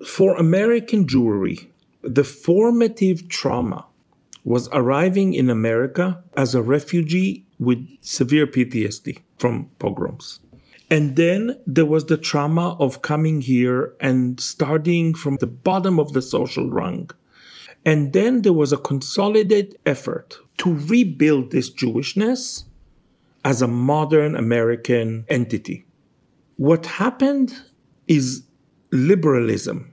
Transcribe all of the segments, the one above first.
For American Jewry, the formative trauma was arriving in America as a refugee with severe PTSD from pogroms. And then there was the trauma of coming here and starting from the bottom of the social rung. And then there was a consolidated effort to rebuild this Jewishness as a modern American entity. What happened is liberalism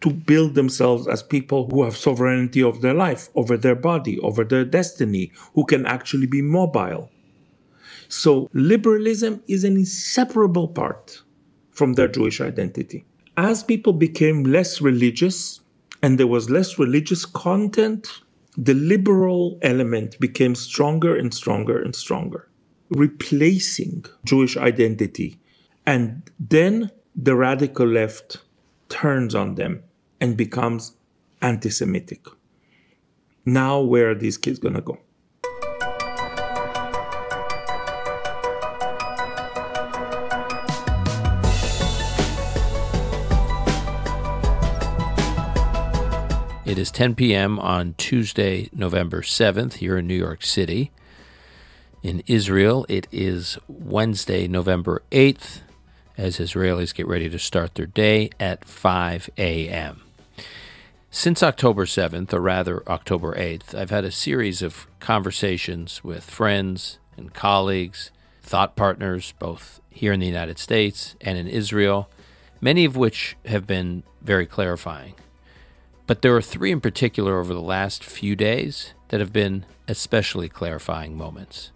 to build themselves as people who have sovereignty of their life, over their body, over their destiny, who can actually be mobile. So liberalism is an inseparable part from their Jewish identity. As people became less religious and there was less religious content, the liberal element became stronger and stronger and stronger, replacing Jewish identity. And then the radical left turns on them and becomes anti-Semitic. Now, where are these kids going to go? It is 10 p.m. on Tuesday, November 7th, here in New York City. In Israel, it is Wednesday, November 8th, as Israelis get ready to start their day at 5 a.m. Since October 7th, or rather October 8th, I've had a series of conversations with friends and colleagues, thought partners, both here in the United States and in Israel, many of which have been very clarifying. But there are three in particular over the last few days that have been especially clarifying moments.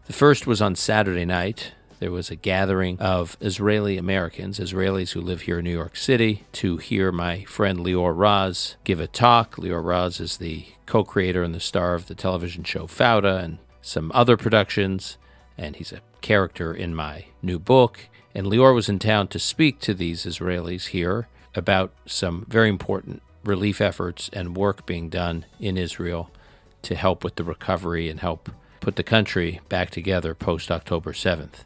The first was on Saturday night. There was a gathering of Israeli Americans, Israelis who live here in New York City, to hear my friend Lior Raz give a talk. Lior Raz is the co-creator and the star of the television show Fauda and some other productions, and he's a character in my new book. And Lior was in town to speak to these Israelis here about some very important relief efforts and work being done in Israel to help with the recovery and help put the country back together post-October 7th.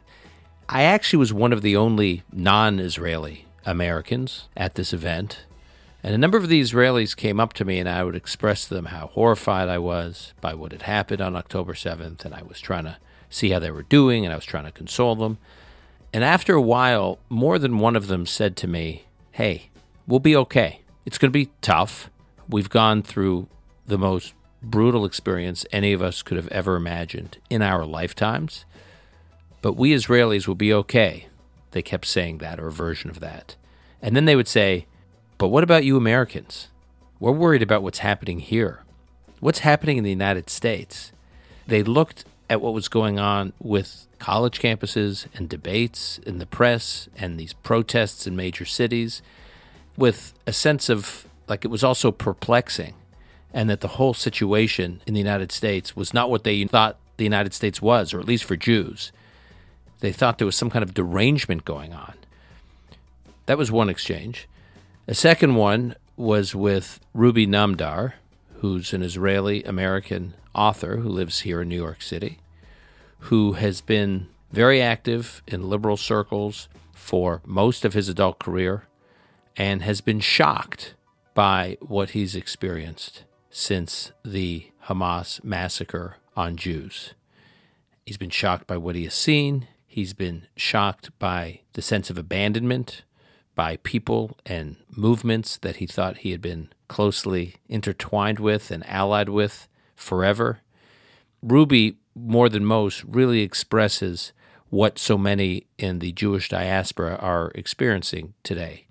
I actually was one of the only non-Israeli Americans at this event, and a number of the Israelis came up to me and I would express to them how horrified I was by what had happened on October 7th, and I was trying to see how they were doing, and I was trying to console them. And after a while, more than one of them said to me, "Hey, we'll be okay. It's going to be tough. We've gone through the most brutal experience any of us could have ever imagined in our lifetimes. But we Israelis will be okay." They kept saying that, or a version of that. And then they would say, "But what about you Americans? We're worried about what's happening here. What's happening in the United States?" They looked at what was going on with college campuses and debates in the press and these protests in major cities with a sense of, like, it was also perplexing, and that the whole situation in the United States was not what they thought the United States was, or at least for Jews. They thought there was some kind of derangement going on. That was one exchange. A second one was with Ruby Namdar, who's an Israeli-American author who lives here in New York City, who has been very active in liberal circles for most of his adult career and has been shocked by what he's experienced since the Hamas massacre on Jews. He's been shocked by what he has seen. He's been shocked by the sense of abandonment by people and movements that he thought he had been closely intertwined with and allied with forever. Ruby, more than most, really expresses what so many in the Jewish diaspora are experiencing today.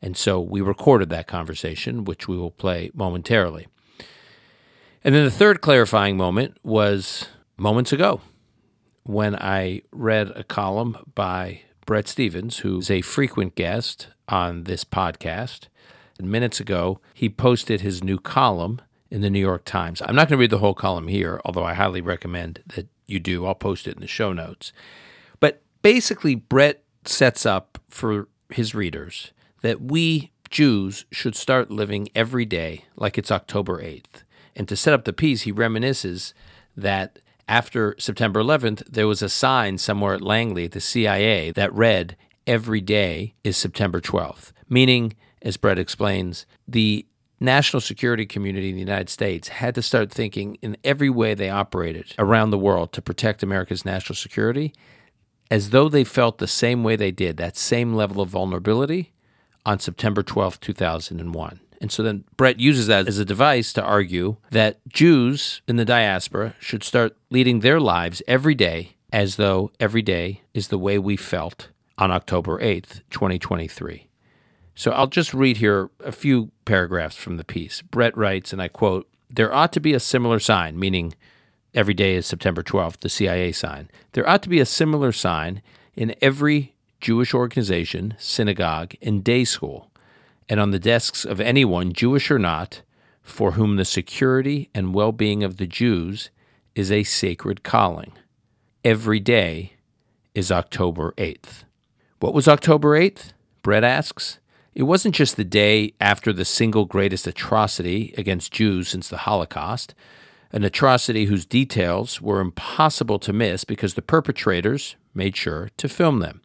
And so we recorded that conversation, which we will play momentarily. And then the third clarifying moment was moments ago, when I read a column by Bret Stephens, who's a frequent guest on this podcast. And minutes ago, he posted his new column in the New York Times. I'm not going to read the whole column here, although I highly recommend that you do. I'll post it in the show notes. But basically, Bret sets up for his readers that we Jews should start living every day like it's October 8th. And to set up the piece, he reminisces that after September 11th, there was a sign somewhere at Langley at the CIA that read, "Every day is September 12th," meaning as Brett explains, the national security community in the United States had to start thinking in every way they operated around the world to protect America's national security as though they felt the same way they did, that same level of vulnerability on September 12th, 2001. And so then Brett uses that as a device to argue that Jews in the diaspora should start leading their lives every day as though every day is the way we felt on October 8th, 2023. So I'll just read here a few paragraphs from the piece. Brett writes, and I quote, "There ought to be a similar sign," meaning every day is September 12th, the CIA sign. "There ought to be a similar sign in every Jewish organization, synagogue, and day school, and on the desks of anyone, Jewish or not, for whom the security and well-being of the Jews is a sacred calling. Every day is October 8th. What was October 8th? Brett asks. It wasn't just the day after the single greatest atrocity against Jews since the Holocaust, an atrocity whose details were impossible to miss because the perpetrators made sure to film them.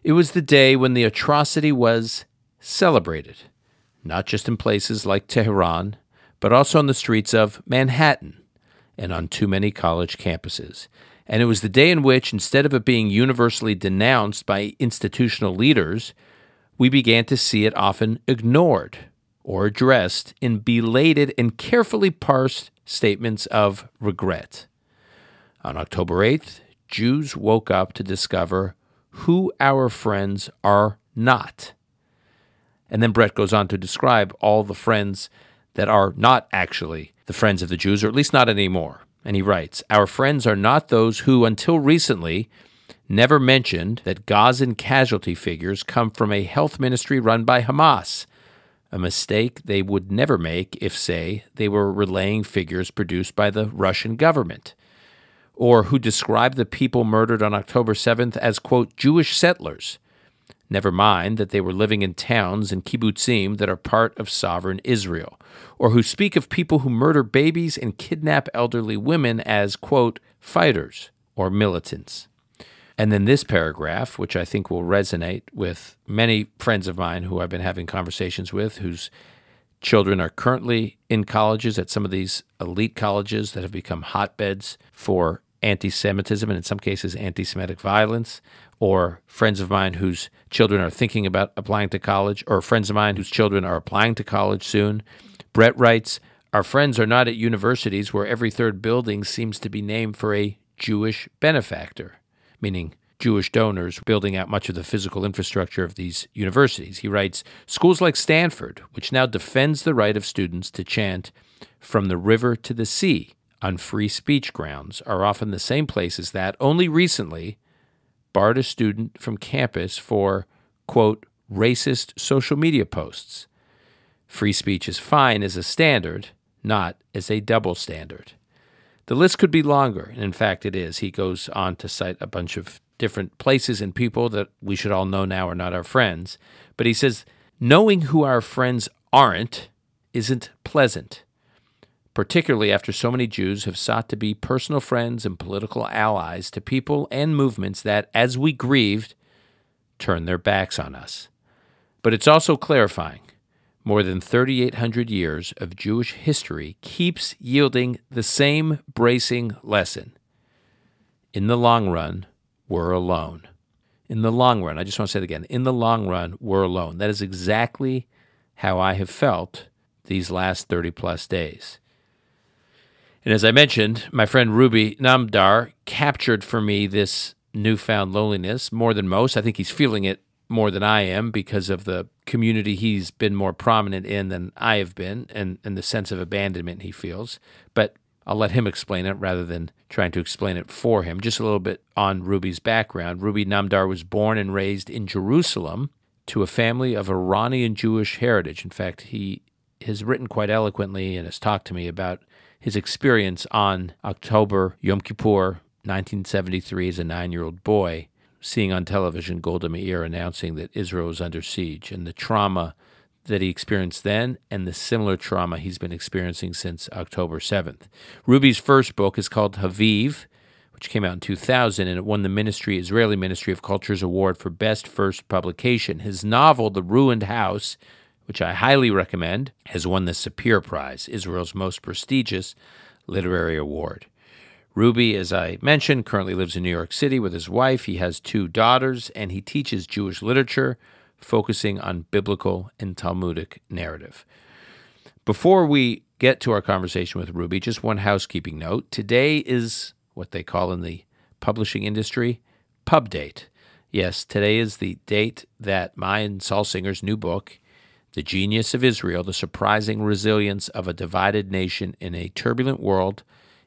It was the day when the atrocity was celebrated, not just in places like Tehran, but also on the streets of Manhattan and on too many college campuses. And it was the day in which, instead of it being universally denounced by institutional leaders, we began to see it often ignored or addressed in belated and carefully parsed statements of regret. On October 8th, Jews woke up to discover who our friends are not. And then Brett goes on to describe all the friends that are not actually the friends of the Jews, or at least not anymore. And he writes, "Our friends are not those who, until recently, never mentioned that Gazan casualty figures come from a health ministry run by Hamas, a mistake they would never make if, say, they were relaying figures produced by the Russian government, or who describe the people murdered on October 7th as, quote, Jewish settlers, never mind that they were living in towns and kibbutzim that are part of sovereign Israel, or who speak of people who murder babies and kidnap elderly women as, quote, fighters or militants." And then this paragraph, which I think will resonate with many friends of mine who I've been having conversations with, whose children are currently in colleges at some of these elite colleges that have become hotbeds for anti-Semitism and in some cases anti-Semitic violence, or friends of mine whose children are thinking about applying to college, or friends of mine whose children are applying to college soon. Brett writes, "Our friends are not at universities where every third building seems to be named for a Jewish benefactor," meaning Jewish donors building out much of the physical infrastructure of these universities. He writes, "Schools like Stanford, which now defends the right of students to chant from the river to the sea on free speech grounds, are often the same places that, only recently, barred a student from campus for, quote, racist social media posts. Free speech is fine as a standard, not as a double standard." The list could be longer, and in fact it is. He goes on to cite a bunch of different places and people that we should all know now are not our friends. But he says, knowing who our friends aren't isn't pleasant, particularly after so many Jews have sought to be personal friends and political allies to people and movements that, as we grieved, turned their backs on us. But it's also clarifying. More than 3,800 years of Jewish history keeps yielding the same bracing lesson. In the long run, we're alone. In the long run, I just want to say it again, in the long run, we're alone. That is exactly how I have felt these last 30-plus days. And as I mentioned, my friend Ruby Namdar captured for me this newfound loneliness more than most. I think he's feeling it more than I am because of the community he's been more prominent in than I have been, and the sense of abandonment he feels. But I'll let him explain it rather than trying to explain it for him. Just a little bit on Ruby's background. Ruby Namdar was born and raised in Jerusalem to a family of Iranian-Jewish heritage. In fact, he has written quite eloquently and has talked to me about his experience on October, Yom Kippur, 1973 as a 9-year-old boy, seeing on television Golda Meir announcing that Israel was under siege, and the trauma that he experienced then and the similar trauma he's been experiencing since October 7th. Ruby's first book is called Haviv, which came out in 2000, and it won the Israeli Ministry of Culture's Award for Best First Publication. His novel, The Ruined House, which I highly recommend, has won the Sapir Prize, Israel's most prestigious literary award. Ruby, as I mentioned, currently lives in New York City with his wife. He has 2 daughters, and he teaches Jewish literature, focusing on biblical and Talmudic narrative. Before we get to our conversation with Ruby, just one housekeeping note. Today is what they call in the publishing industry pub date. Yes, today is the date that my and Saul Singer's new book, The Genius of Israel, The Surprising Resilience of a Divided Nation in a Turbulent World,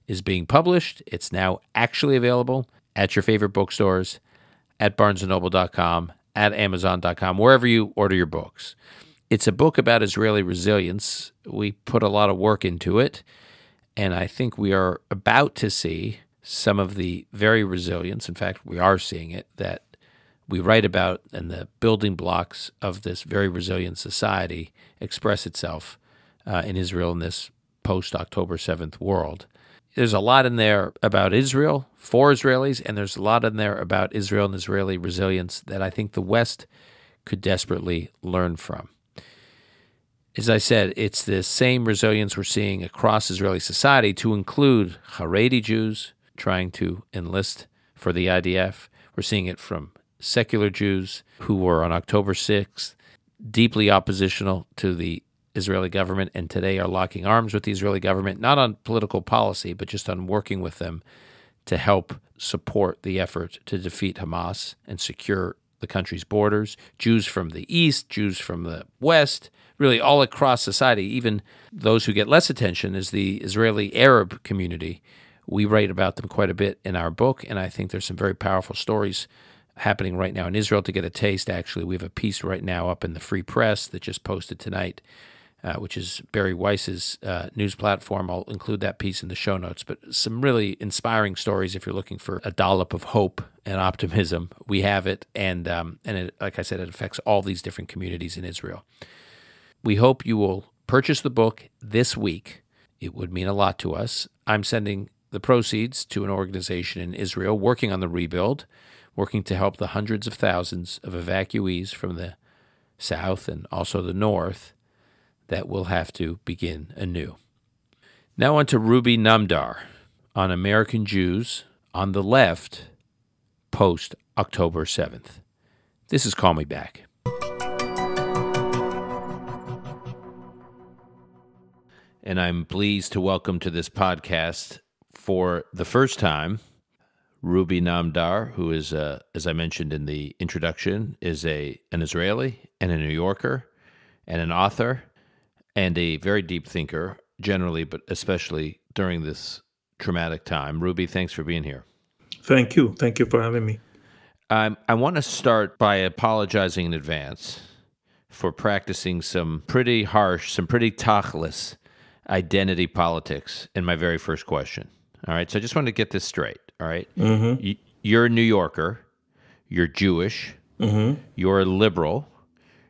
is being published. It's now actually available at your favorite bookstores, at barnesandnoble.com, at amazon.com, wherever you order your books. It's a book about Israeli resilience. We put a lot of work into it, and I think we are about to see some of the very resilience, in fact, we are seeing it, that we write about, and the building blocks of this very resilient society express itself in Israel in this post-October 7th world. There's a lot in there about Israel, for Israelis, and there's a lot in there about Israel and Israeli resilience that I think the West could desperately learn from. As I said, it's the same resilience we're seeing across Israeli society, to include Haredi Jews trying to enlist for the IDF. We're seeing it from secular Jews who were on October 6th deeply oppositional to the Israeli government and today are locking arms with the Israeli government, not on political policy, but just on working with them to help support the effort to defeat Hamas and secure the country's borders. Jews from the East, Jews from the West, really all across society, even those who get less attention is the Israeli Arab community. We write about them quite a bit in our book, and I think there's some very powerful stories happening right now in Israel. To get a taste, actually, we have a piece right now up in the Free Press that just posted tonight, which is Barry Weiss's news platform. I'll include that piece in the show notes, but some really inspiring stories if you're looking for a dollop of hope and optimism. We have it, and it, like I said, it affects all these different communities in Israel. We hope you will purchase the book this week. It would mean a lot to us. I'm sending the proceeds to an organization in Israel working on the rebuild, working to help the hundreds of thousands of evacuees from the south and also the north that will have to begin anew. Now on to Ruby Namdar on American Jews on the left post-October 7th. This is Call Me Back. And I'm pleased to welcome to this podcast for the first time Ruby Namdar, who is, as I mentioned in the introduction, is an Israeli and a New Yorker and an author and a very deep thinker generally, but especially during this traumatic time. Ruby, thanks for being here. Thank you. Thank you for having me. I want to start by apologizing in advance for practicing some pretty harsh, some pretty tachlis identity politics in my very first question. All right, so I just want to get this straight. All right, You're a New Yorker, you're Jewish, you're a liberal,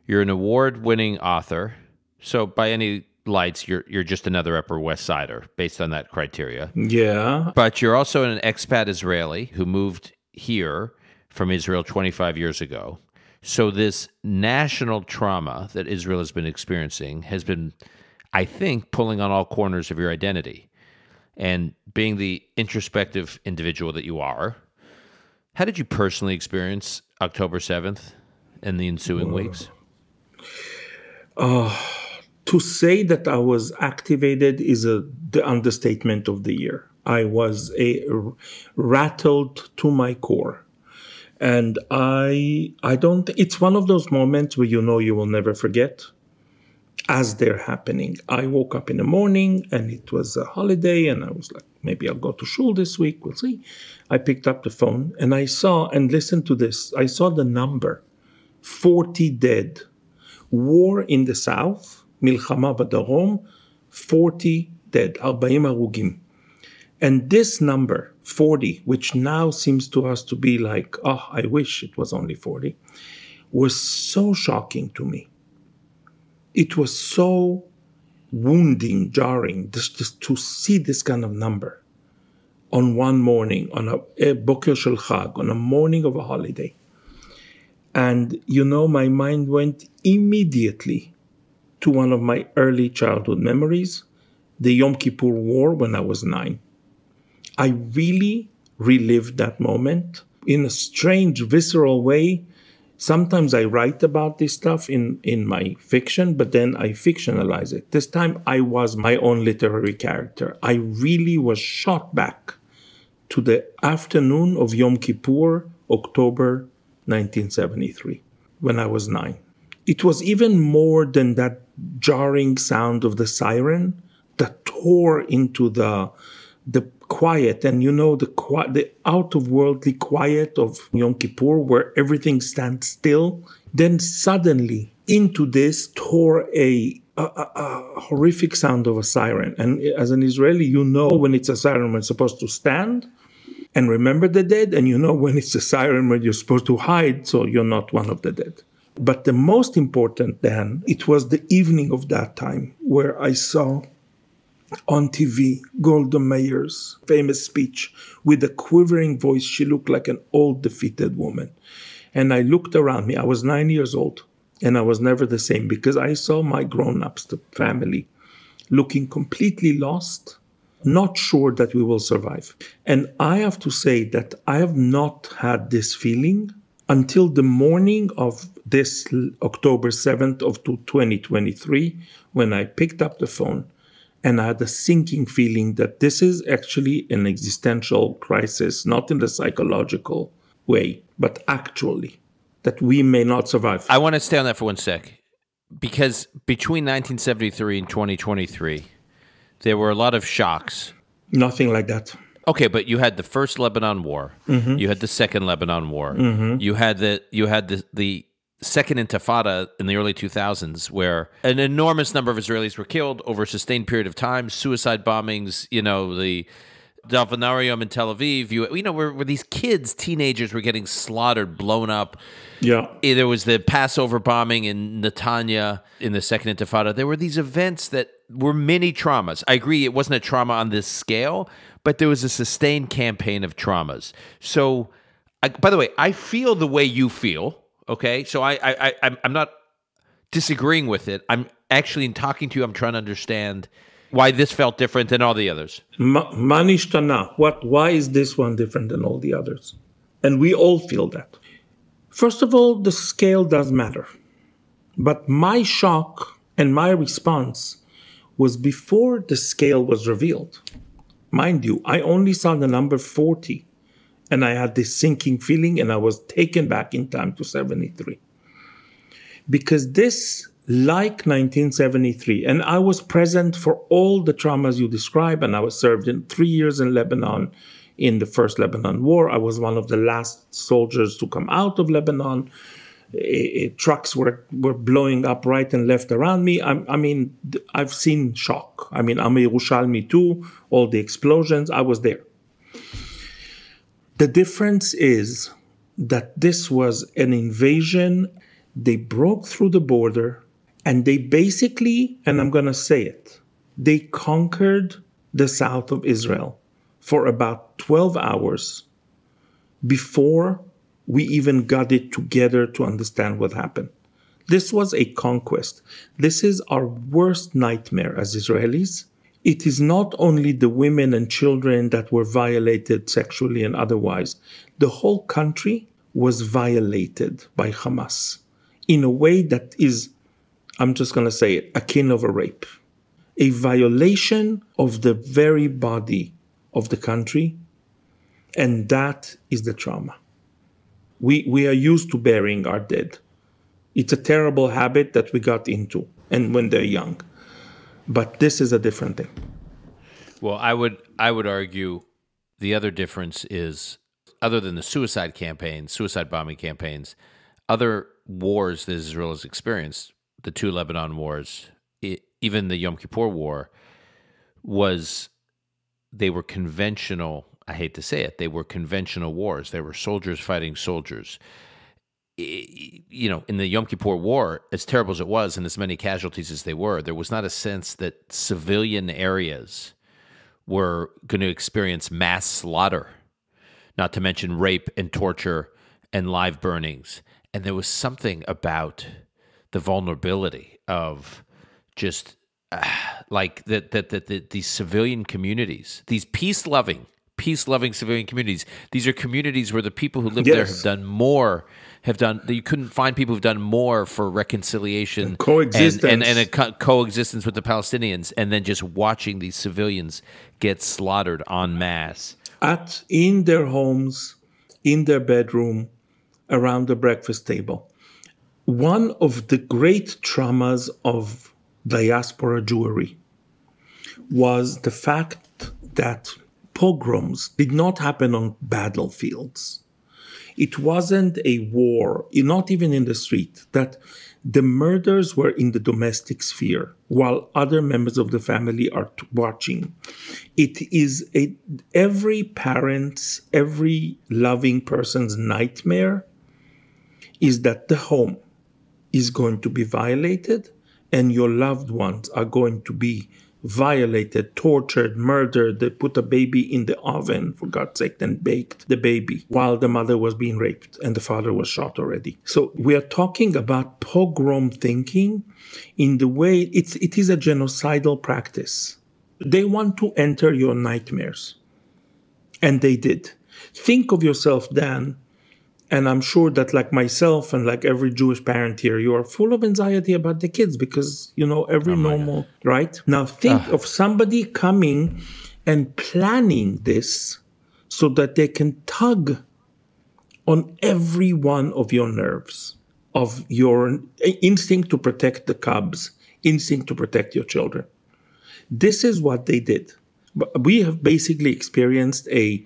you're an award-winning author. So by any lights, you're just another Upper West Sider based on that criteria. Yeah, but you're also an expat Israeli who moved here from Israel 25 years ago. So this national trauma that Israel has been experiencing has been, I think, pulling on all corners of your identity. And being the introspective individual that you are, how did you personally experience October 7th and the ensuing weeks? To say that I was activated is the understatement of the year. I was rattled to my core. And I don't, it's one of those moments where you know you will never forget as they're happening. I woke up in the morning and it was a holiday and I was like, maybe I'll go to shul this week. We'll see. I picked up the phone and I saw, and listen to this, I saw the number, 40 dead. War in the south, milchama badarom, 40 dead, 40 harugim. And this number, 40, which now seems to us to be like, oh, I wish it was only 40, was so shocking to me. It was so wounding, jarring, just to see this kind of number on one morning, on a Boker Shel Chag, on a morning of a holiday. And, you know, my mind went immediately to one of my early childhood memories, the Yom Kippur War when I was 9. I really relived that moment in a strange, visceral way. Sometimes I write about this stuff in my fiction, but then I fictionalize it. This time I was my own literary character. I really was shot back to the afternoon of Yom Kippur, October 1973, when I was 9. It was even more than that jarring sound of the siren that tore into the quiet, and the out-of-worldly quiet of Yom Kippur, where everything stands still. Then suddenly into this tore a horrific sound of a siren. And as an Israeli, you know when it's a siren when it's supposed to stand and remember the dead, and you know when it's a siren when you're supposed to hide so you're not one of the dead. But the most important then, it was the evening of that time where I saw on TV Golda Meir's famous speech with a quivering voice. She looked like an old, defeated woman. And I looked around me. I was 9 years old, and I was never the same because I saw my grown-ups, the family, looking completely lost, not sure that we will survive. And I have to say that I have not had this feeling until the morning of this October 7th of 2023, when I picked up the phone and I had a sinking feeling that this is actually an existential crisis, not in the psychological way, but actually, that we may not survive. I want to stay on that for 1 sec, because between 1973 and 2023, there were a lot of shocks. Nothing like that. Okay, but you had the first Lebanon War. Mm-hmm. You had the second Lebanon War. Mm-hmm. You had the second Intifada in the early 2000s, where an enormous number of Israelis were killed over a sustained period of time, suicide bombings, the Dalvanarium in Tel Aviv, where these kids, teenagers, were getting slaughtered, blown up. Yeah. There was the Passover bombing in Netanya in the second Intifada. There were these events that were mini traumas. I agree it wasn't a trauma on this scale, but there was a sustained campaign of traumas. So, by the way, I feel the way you feel. Okay, so I'm not disagreeing with it. I'm actually, in talking to you, I'm trying to understand why this felt different than all the others. Manishtana. Why is this one different than all the others? And we all feel that. First of all, the scale does matter. But my shock and my response was before the scale was revealed. Mind you, I only saw the number 40. And I had this sinking feeling, and I was taken back in time to 73. Because this, like 1973, and I was present for all the traumas you describe, and I was served in 3 years in Lebanon in the first Lebanon War. I was one of the last soldiers to come out of Lebanon. Trucks were blowing up right and left around me. I've seen shock. I'm Yerushalmi too, all the explosions, I was there. The difference is that this was an invasion. They broke through the border, and they basically, and I'm going to say it, they conquered the south of Israel for about 12 hours before we even got it together to understand what happened. This was a conquest. This is our worst nightmare as Israelis. It is not only the women and children that were violated sexually and otherwise. The whole country was violated by Hamas in a way that is, I'm just going to say it, akin of a rape. A violation of the very body of the country, and that is the trauma. We are used to burying our dead. It's a terrible habit that we got into, and when they're young. But this is a different thing. Well, I would argue the other difference is, other than the suicide bombing campaigns, other wars that Israel has experienced, the two Lebanon wars, even the Yom Kippur War, they were conventional. I hate to say it, they were conventional wars. They were soldiers fighting soldiers. In the Yom Kippur War, as terrible as it was and as many casualties as there was not a sense that civilian areas were going to experience mass slaughter, not to mention rape and torture and live burnings. And there was something about the vulnerability of just like these civilian communities, these peace-loving civilian communities. These are communities where the people who live there have done more. You couldn't find people who've done more for reconciliation and coexistence and a coexistence with the Palestinians, and then just watching these civilians get slaughtered en masse in their homes, in their bedroom, around the breakfast table. One of the great traumas of diaspora Jewry was the fact that pogroms did not happen on battlefields. It wasn't a war, not even in the street, that the murders were in the domestic sphere while other members of the family are watching. It is every parent's, every loving person's nightmare is that the home is going to be violated and your loved ones are going to be violated, tortured, murdered. They put a baby in the oven, for God's sake, and baked the baby while the mother was being raped and the father was shot already. So we are talking about pogrom thinking in the way it is a genocidal practice. They want to enter your nightmares. And they did. Think of yourself, Dan, and I'm sure that like myself and like every Jewish parent here, you are full of anxiety about the kids because, every normal, right? Now think of somebody coming and planning this so that they can tug on every one of your nerves, of your instinct to protect the cubs, instinct to protect your children. This is what they did. We have basically experienced a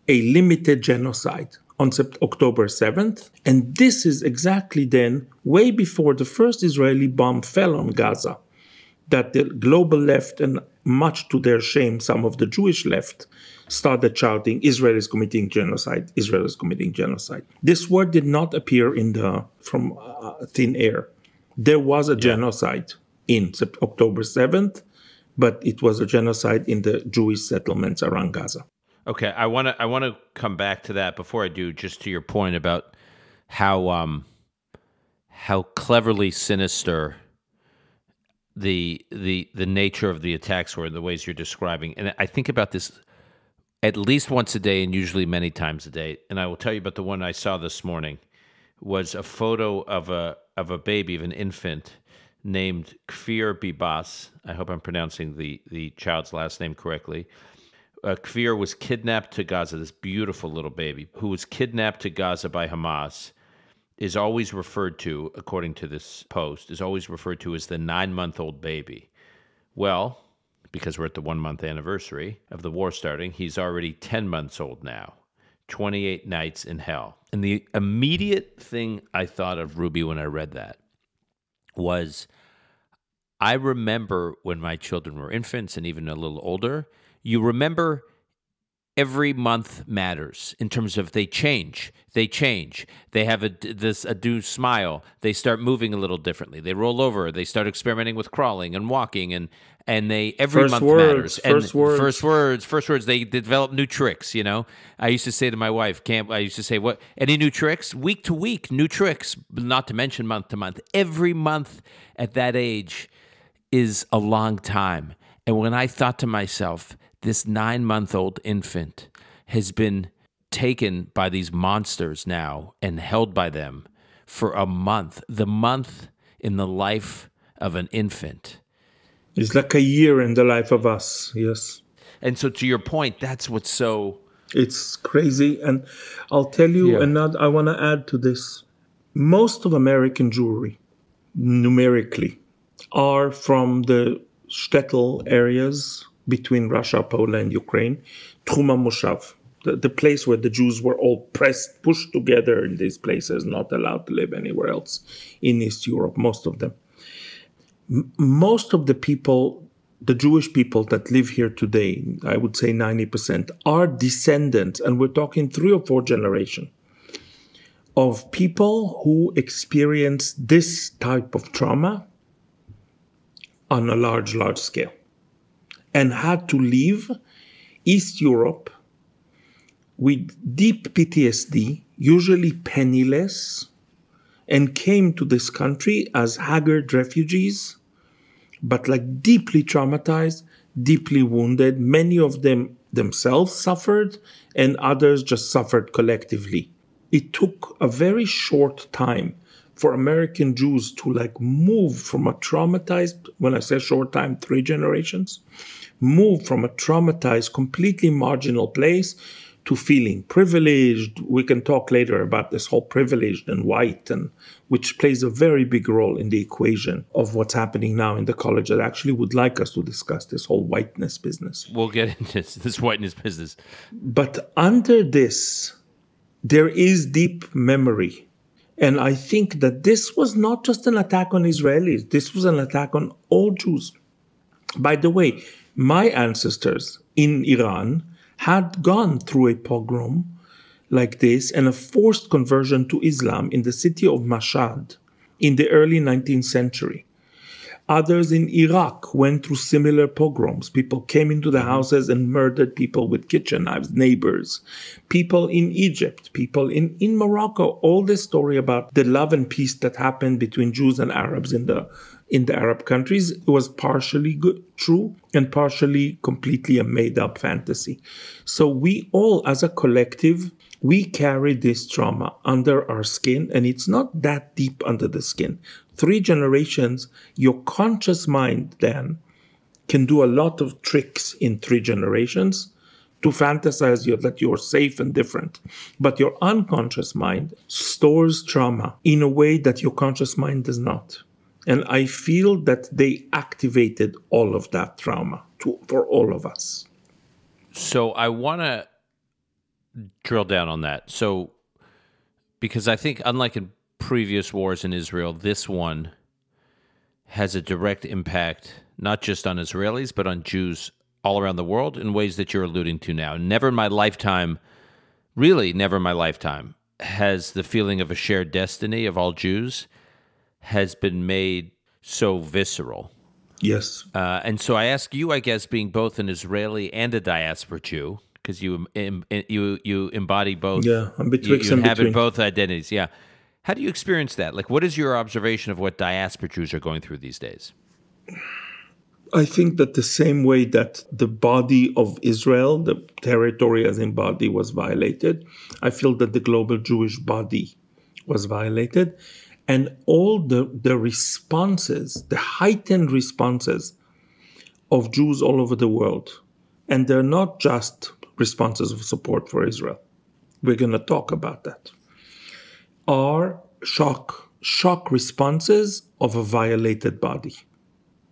limited genocide on October 7th. And this is exactly then, way before the first Israeli bomb fell on Gaza, that the global left, and much to their shame, some of the Jewish left, started shouting, Israel is committing genocide, Israel is committing genocide. This word did not appear from thin air. There was a genocide in October 7th, but it was a genocide in the Jewish settlements around Gaza. Okay, I want to come back to that. Before I do, just to your point about how cleverly sinister the nature of the attacks were, the ways you're describing. And I think about this at least once a day and usually many times a day. And I will tell you about the one I saw this morning was a photo of a baby, of an infant named Kfir Bibas. I hope I'm pronouncing the child's last name correctly. Kfir was kidnapped to Gaza, this beautiful little baby, who was kidnapped to Gaza by Hamas, is always referred to, according to this post, is always referred to as the 9-month-old baby. Well, because we're at the 1-month anniversary of the war starting, he's already 10 months old now, 28 nights in hell. And the immediate thing I thought of, Ruby, when I read that was, I remember when my children were infants and even a little older, you remember every month matters in terms of they change. They have a new smile. They start moving a little differently. They roll over. They start experimenting with crawling and walking, and every month matters. First words. They develop new tricks. I used to say to my wife, what? Any new tricks? Week to week, new tricks. Not to mention month to month. Every month at that age is a long time. And when I thought to myself, this 9-month-old infant has been taken by these monsters now and held by them for a month. The month in the life of an infant. It's like a year in the life of us, yes. And so to your point, that's what's so... It's crazy. And I'll tell you another, I want to add to this. Most of American Jewry, numerically, are from the shtetl areas between Russia, Poland, Ukraine, Tchum HaMoshav, the place where the Jews were all pushed together in these places, not allowed to live anywhere else in East Europe, most of them. Most of the people, the Jewish people that live here today, I would say 90%, are descendants, and we're talking 3 or 4 generations, of people who experienced this type of trauma on a large scale, and had to leave East Europe with deep PTSD, usually penniless, and came to this country as haggard refugees but like deeply traumatized, deeply wounded. Many of them themselves suffered, and others just suffered collectively. It took a very short time for American Jews to like move from a traumatized, when I say short time, 3 generations, move from a traumatized, completely marginal place to feeling privileged. We can talk later about this whole privileged and white, and which plays a very big role in the equation of what's happening now in the college. I actually would like us to discuss this whole whiteness business. We'll get into this whiteness business. But under this, there is deep memory. And I think that this was not just an attack on Israelis. This was an attack on all Jews. By the way, my ancestors in Iran had gone through a pogrom like this and a forced conversion to Islam in the city of Mashhad in the early 19th century. Others in Iraq went through similar pogroms. People came into the houses and murdered people with kitchen knives, neighbors. People in Egypt, people in Morocco. All this story about the love and peace that happened between Jews and Arabs in the Arab countries was partially true and partially completely a made-up fantasy. So we all, as a collective, we carry this trauma under our skin, and it's not that deep under the skin. 3 generations, your conscious mind then can do a lot of tricks in 3 generations to fantasize that you're safe and different. But your unconscious mind stores trauma in a way that your conscious mind does not. And I feel that they activated all of that trauma for all of us. So I want to drill down on that. So, because I think unlike in previous wars in Israel, this one has a direct impact, not just on Israelis, but on Jews all around the world in ways that you're alluding to now. Never in my lifetime, really never in my lifetime, has the feeling of a shared destiny of all Jews has been made so visceral. Yes. And so I ask you, I guess, being both an Israeli and a diaspora Jew, because you embody both. Yeah, I'm betwixt you and inhabit between. both identities. Yeah. How do you experience that? Like, what is your observation of what diaspora Jews are going through these days? I think that the same way that the body of Israel, the territory as in body, was violated, I feel that the global Jewish body was violated. And all the responses, the heightened responses of Jews all over the world, and they're not just responses of support for Israel, we're going to talk about that, are shock responses of a violated body.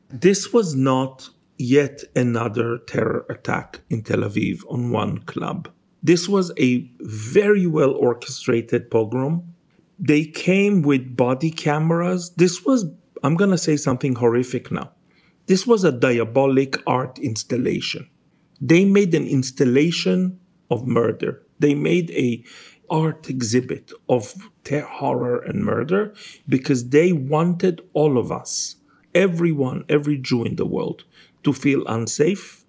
This was not yet another terror attack in Tel Aviv on one club. This was a very well orchestrated pogrom. They came with body cameras. This was, I'm going to say something horrific now. This was a diabolic art installation. They made an installation of murder. They made a art exhibit of horror and murder because they wanted all of us, everyone, every Jew in the world, to feel unsafe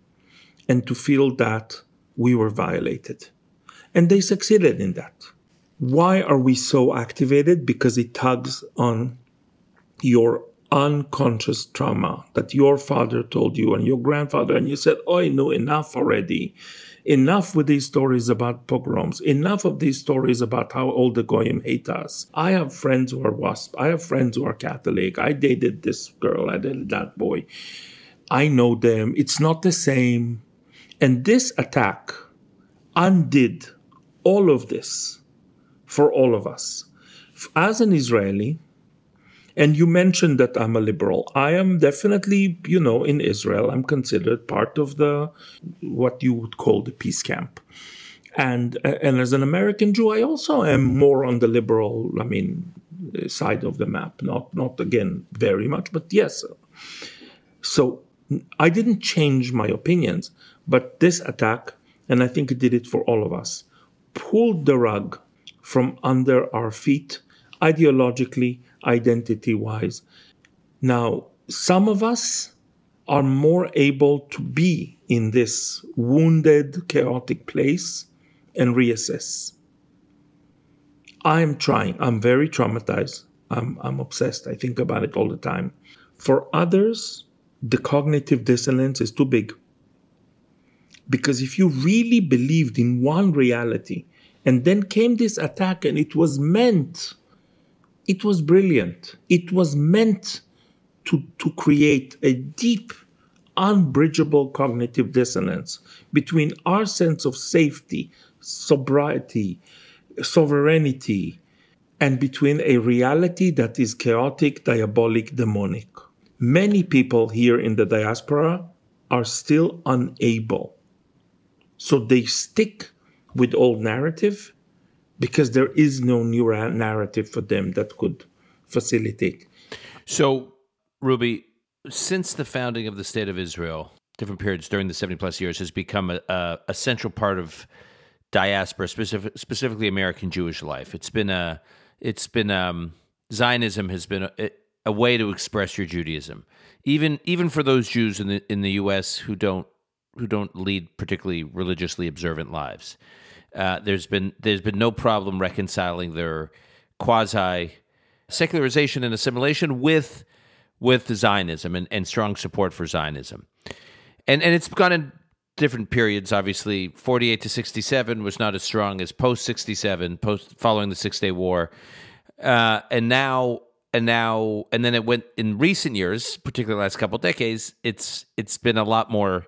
and to feel that we were violated. And they succeeded in that. Why are we so activated? Because it tugs on your unconscious trauma that your father told you and your grandfather, and you said, oh, no, enough already. Enough with these stories about pogroms. Enough of these stories about how all the Goyim hate us. I have friends who are WASP. I have friends who are Catholic. I dated this girl. I dated that boy. I know them. It's not the same. And this attack undid all of this for all of us. As an Israeli, and you mentioned that I'm a liberal. I am definitely, in Israel, I'm considered part of what you would call the peace camp. And as an American Jew, I also am more on the liberal, side of the map. Not again, very much, but yes. So I didn't change my opinions, but this attack, and I think it did it for all of us, pulled the rug from under our feet, ideologically, identity-wise. Now, some of us are more able to be in this wounded, chaotic place and reassess. I'm trying. I'm very traumatized. I'm obsessed. I think about it all the time. For others, the cognitive dissonance is too big. Because if you really believed in one reality, and then came this attack and it was brilliant. It was meant to create a deep, unbridgeable cognitive dissonance between our sense of safety, sobriety, sovereignty, and between a reality that is chaotic, diabolic, demonic. Many people here in the diaspora are still unable. So they stick with old narrative because there is no new narrative for them that could facilitate. So, Ruby, since the founding of the State of Israel, different periods during the 70-plus years, has become a central part of diaspora, specifically American Jewish life. Zionism has been a way to express your Judaism, even for those Jews in the U.S. who don't lead particularly religiously observant lives. There's been no problem reconciling their quasi secularization and assimilation with Zionism and strong support for Zionism, and it's gone in different periods. Obviously, 48 to 67 was not as strong as post 67, following the 6 Day War, and then it went in recent years, particularly the last couple of decades. It's been a lot more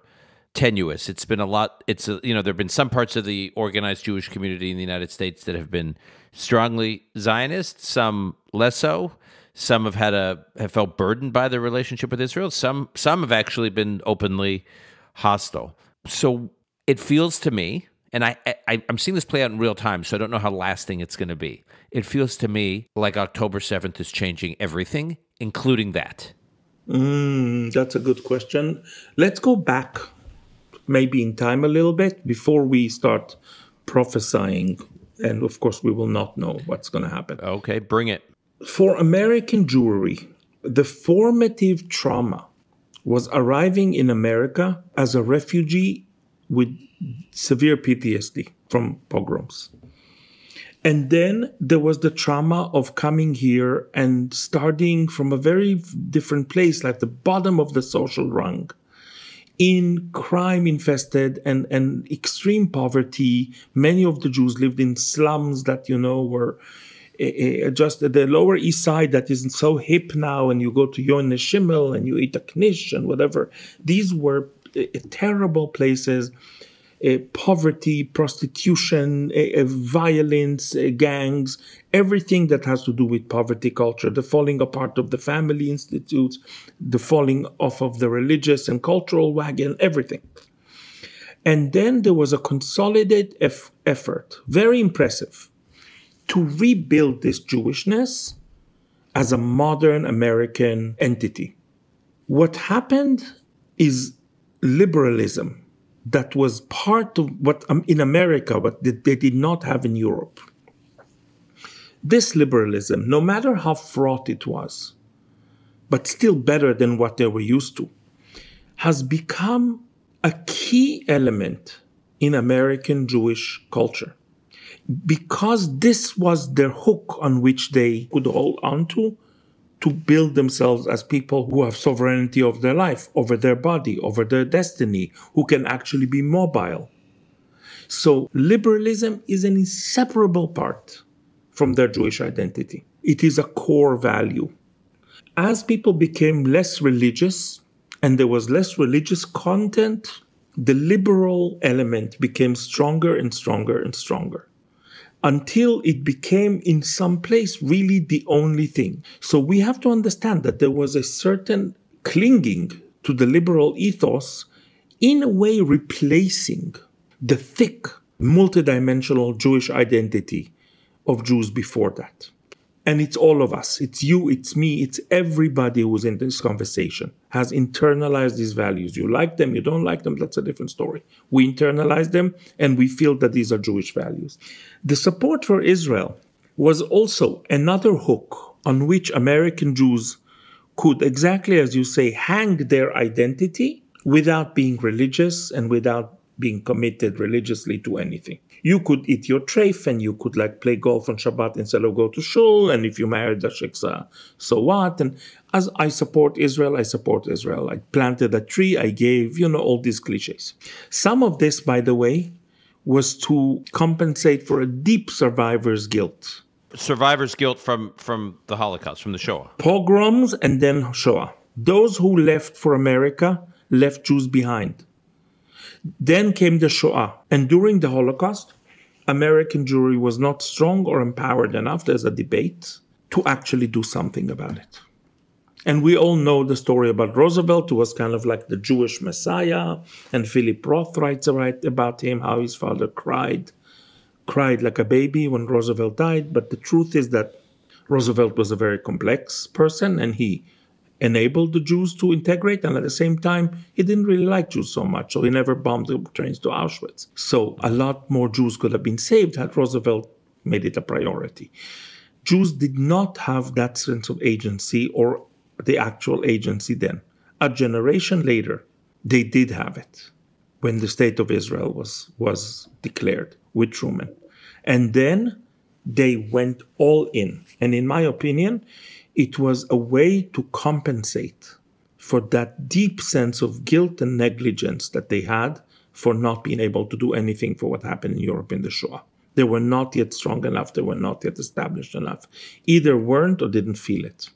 tenuous. It's been a lot. There have been some parts of the organized Jewish community in the United States that have been strongly Zionist, some less so. Some have felt burdened by their relationship with Israel. Some have actually been openly hostile. So it feels to me, and I'm seeing this play out in real time, so I don't know how lasting it's going to be. It feels to me like October 7th is changing everything, including that. That's a good question. Let's go back maybe in time a little bit before we start prophesying. And of course, we will not know what's going to happen. Okay, bring it. For American Jewry, the formative trauma was arriving in America as a refugee with severe PTSD from pogroms. And then there was the trauma of coming here and starting from a very different place, like the bottom of the social rung, in crime-infested and extreme poverty. Many of the Jews lived in slums that, were just at the Lower East Side that isn't so hip now, and you go to Yon Shimmel and you eat a knish and whatever. These were terrible places. Poverty, prostitution, violence, gangs, everything that has to do with poverty culture, the falling apart of the family institutes, the falling off of the religious and cultural wagon, everything. And then there was a consolidated effort, very impressive, to rebuild this Jewishness as a modern American entity. What happened is liberalism that was part of what in America, what they did not have in Europe. This liberalism, no matter how fraught it was, but still better than what they were used to, has become a key element in American Jewish culture. Because this was their hook on which they could hold on to build themselves as people who have sovereignty of their life, over their body, over their destiny, who can actually be mobile. So liberalism is an inseparable part from their Jewish identity. It is a core value. As people became less religious and there was less religious content, the liberal element became stronger and stronger and stronger, until it became in some place really the only thing. So we have to understand that there was a certain clinging to the liberal ethos, in a way replacing the thick, multidimensional Jewish identity of Jews before that. And it's all of us. It's you, it's me, it's everybody who's in this conversation has internalized these values. You like them, you don't like them, that's a different story. We internalize them and we feel that these are Jewish values. The support for Israel was also another hook on which American Jews could, exactly as you say, hang their identity without being religious and without being committed religiously to anything. You could eat your treif and you could play golf on Shabbat instead of go to shul. And if you married a shiksa, so what? And as I support Israel, I support Israel. I planted a tree, I gave, all these cliches. Some of this, by the way, was to compensate for a deep survivor's guilt. Survivor's guilt from the Holocaust, from the Shoah. Pogroms and then Shoah. Those who left for America left Jews behind. Then came the Shoah. And during the Holocaust, American Jewry was not strong or empowered enough, there's a debate, to actually do something about it. And we all know the story about Roosevelt, who was kind of like the Jewish Messiah. And Philip Roth writes about him, how his father cried like a baby when Roosevelt died. But the truth is that Roosevelt was a very complex person, and he enabled the Jews to integrate, and at the same time, he didn't really like Jews so much, so he never bombed the trains to Auschwitz. So a lot more Jews could have been saved had Roosevelt made it a priority. Jews did not have that sense of agency or the actual agency then. A generation later, they did have it when the State of Israel was declared with Truman. And then they went all in. And in my opinion, it was a way to compensate for that deep sense of guilt and negligence that they had for not being able to do anything for what happened in Europe in the Shoah. They were not yet strong enough. They were not yet established enough. Either weren't or didn't feel it.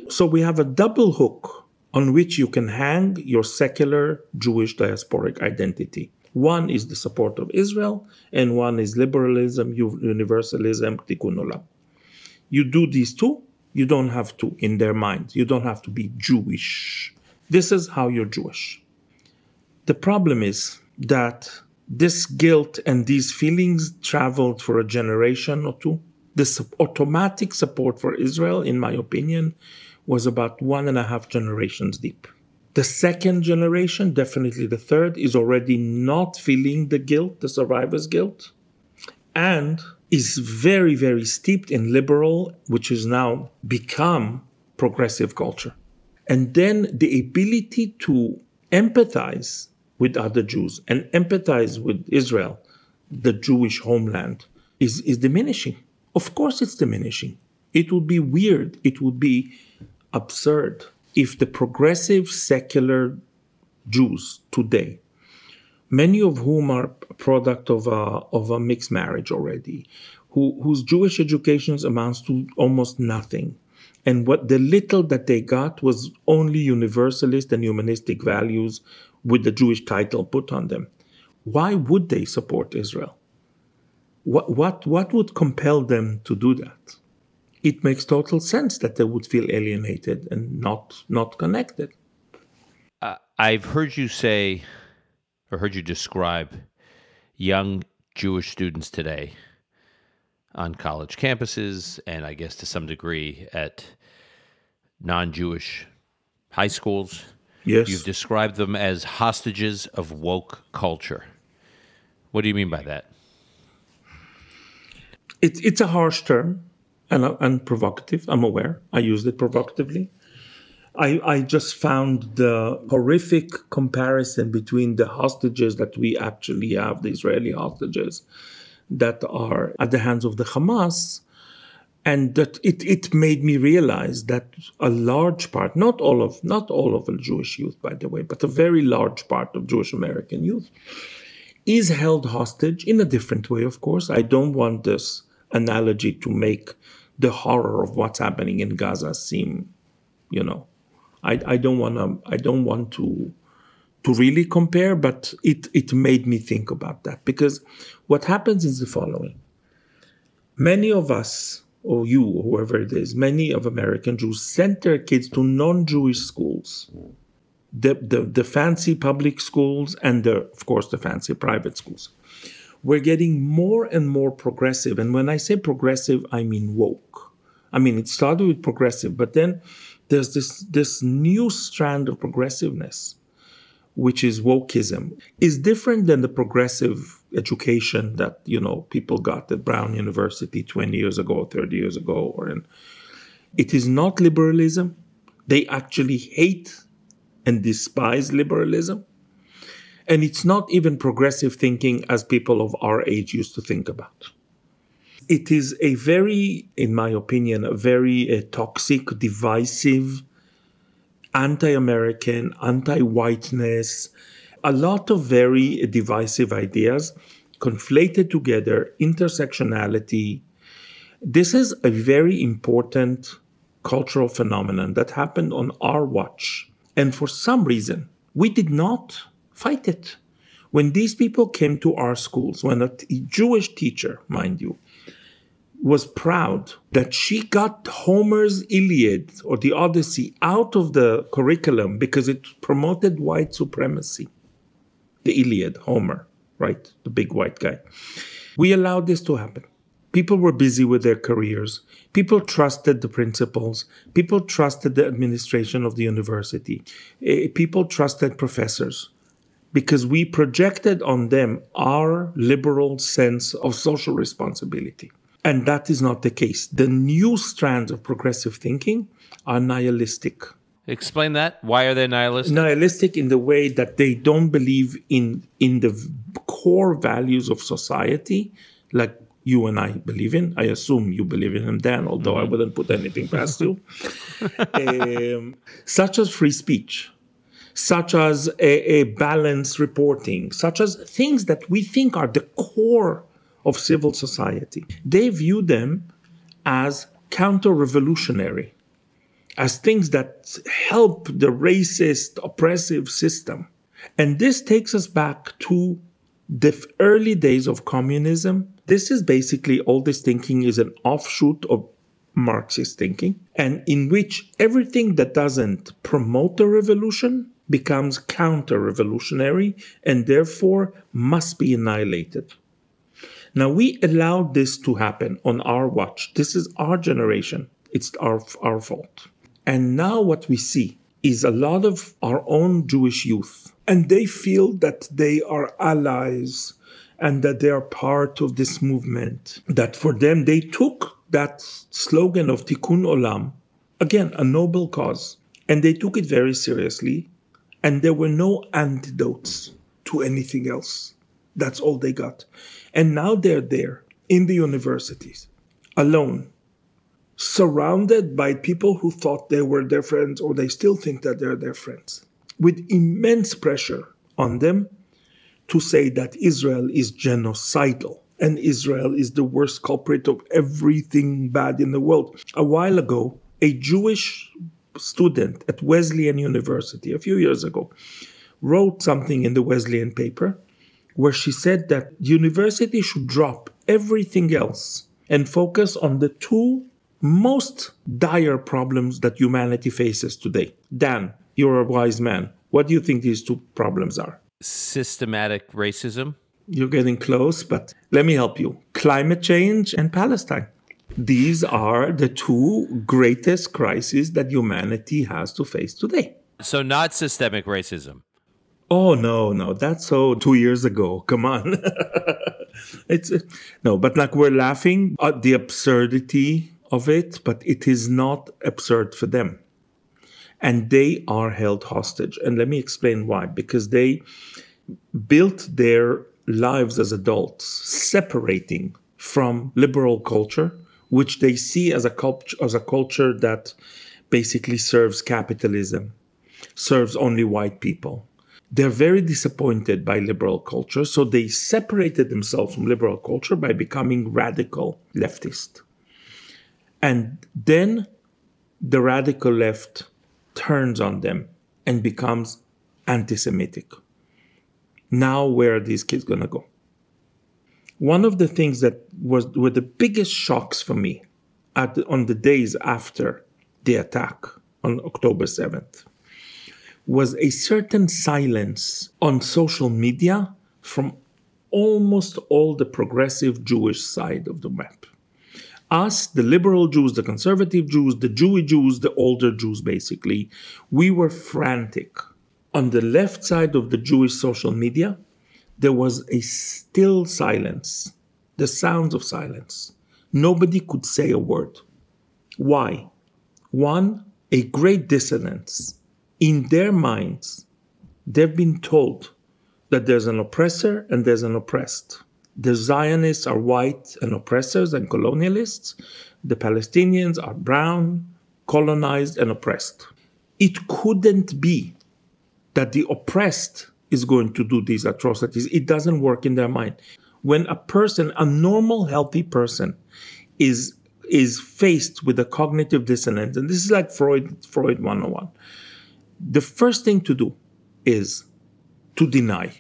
So we have a double hook on which you can hang your secular Jewish diasporic identity. One is the support of Israel, and one is liberalism, universalism, tikkun olam. You do these two, you don't have to, in their minds, you don't have to be Jewish. This is how you're Jewish. The problem is that this guilt and these feelings traveled for a generation or two. This automatic support for Israel, in my opinion, was about 1.5 generations deep. The second generation, definitely the third, is already not feeling the guilt, the survivor's guilt, and is very, very steeped in liberal, which has now become progressive culture. And then the ability to empathize with other Jews and empathize with Israel, the Jewish homeland, is diminishing. Of course it's diminishing. It would be weird, it would be absurd if the progressive secular Jews today, many of whom are a product of a mixed marriage already, whose Jewish education amounts to almost nothing, and what the little that they got was only universalist and humanistic values with the Jewish title put on them. Why would they support Israel? What would compel them to do that? It makes total sense that they would feel alienated and not connected. I've heard you say, or heard you describe, young Jewish students today on college campuses, and I guess to some degree at non-Jewish high schools. Yes. You've described them as hostages of woke culture. What do you mean by that? It's a harsh term and provocative. I'm aware. I used it provocatively. I just found the horrific comparison between the hostages that we actually have, the Israeli hostages, that are at the hands of the Hamas, and that it made me realize that a large part, not all of the Jewish youth, by the way, but a very large part of Jewish American youth is held hostage in a different way, of course. I don't want this analogy to make the horror of what's happening in Gaza seem, I don't want to really compare, but it made me think about that, because what happens is the following. Many of us, or you, or whoever it is, many of American Jews sent their kids to non-Jewish schools, the fancy public schools and of course the fancy private schools. We're getting more and more progressive, and when I say progressive, I mean woke. I mean, it started with progressive, but then there's this new strand of progressiveness, which is wokeism, is different than the progressive education that, people got at Brown University 20 years ago, 30 years ago. It is not liberalism. They actually hate and despise liberalism. And it's not even progressive thinking as people of our age used to think about. It is a very, in my opinion, a very toxic, divisive, anti-American, anti-whiteness, a lot of very divisive ideas conflated together, intersectionality. This is a very important cultural phenomenon that happened on our watch. And for some reason, we did not fight it. When these people came to our schools, when a Jewish teacher, mind you, was proud that she got Homer's Iliad or the Odyssey out of the curriculum because it promoted white supremacy. The Iliad, Homer, right? The big white guy. We allowed this to happen. People were busy with their careers. People trusted the principals. People trusted the administration of the university. People trusted professors because we projected on them our liberal sense of social responsibility. And that is not the case. The new strands of progressive thinking are nihilistic. Explain that. Why are they nihilistic? Nihilistic in the way that they don't believe in the core values of society, like you and I believe in. I assume you believe in them, Dan, although I wouldn't put anything past you. Such as free speech, such as a balanced reporting, such as things that we think are the core of civil society. They view them as counter-revolutionary, as things that help the racist, oppressive system. And this takes us back to the early days of communism. This is basically, all this thinking is an offshoot of Marxist thinking, and in which everything that doesn't promote a revolution becomes counter-revolutionary and therefore must be annihilated. Now, we allowed this to happen on our watch. This is our generation. It's our fault. And now what we see is a lot of our own Jewish youth, and they feel that they are allies and that they are part of this movement, that for them, they took that slogan of Tikkun Olam, again, a noble cause, and they took it very seriously, and there were no antidotes to anything else. That's all they got. And now they're there in the universities, alone, surrounded by people who thought they were their friends, or they still think that they're their friends, with immense pressure on them to say that Israel is genocidal and Israel is the worst culprit of everything bad in the world. A while ago, a Jewish student at Wesleyan University, a few years ago, wrote something in the Wesleyan paper where she said that university should drop everything else and focus on the two most dire problems that humanity faces today. Dan, you're a wise man. What do you think these two problems are? Systematic racism. You're getting close, but let me help you. Climate change and Palestine. These are the two greatest crises that humanity has to face today. So not systemic racism. Oh, no, that's so 2 years ago. Come on. No, but like we're laughing at the absurdity of it, but it is not absurd for them. And they are held hostage. And let me explain why. Because they built their lives as adults separating from liberal culture, which they see as a culture that basically serves capitalism, serves only white people. They're very disappointed by liberal culture, so they separated themselves from liberal culture by becoming radical leftist. And then the radical left turns on them and becomes anti-Semitic. Now, where are these kids going to go? One of the things that were the biggest shocks for me on the days after the attack on October 7th was a certain silence on social media from almost all the progressive Jewish side of the map. Us, the liberal Jews, the conservative Jews, the Jewy Jews, the older Jews, basically, we were frantic. On the left side of the Jewish social media, there was a still silence, the sounds of silence. Nobody could say a word. Why? One, a great dissonance. In their minds, they've been told that there's an oppressor and there's an oppressed. The Zionists are white and oppressors and colonialists. The Palestinians are brown, colonized and oppressed. It couldn't be that the oppressed is going to do these atrocities. It doesn't work in their mind. When a person, a normal, healthy person, is faced with a cognitive dissonance, and this is like Freud 101, the first thing to do is to deny.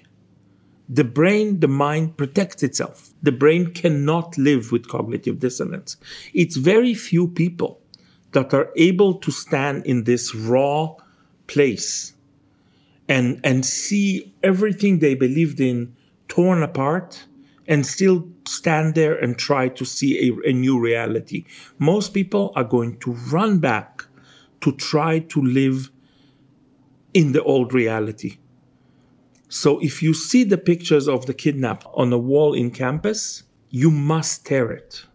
The brain, the mind protects itself. The brain cannot live with cognitive dissonance. It's very few people that are able to stand in this raw place and see everything they believed in torn apart and still stand there and try to see a new reality. Most people are going to run back to try to live in the old reality. So if you see the pictures of the kidnap on a wall in campus, you must tear it.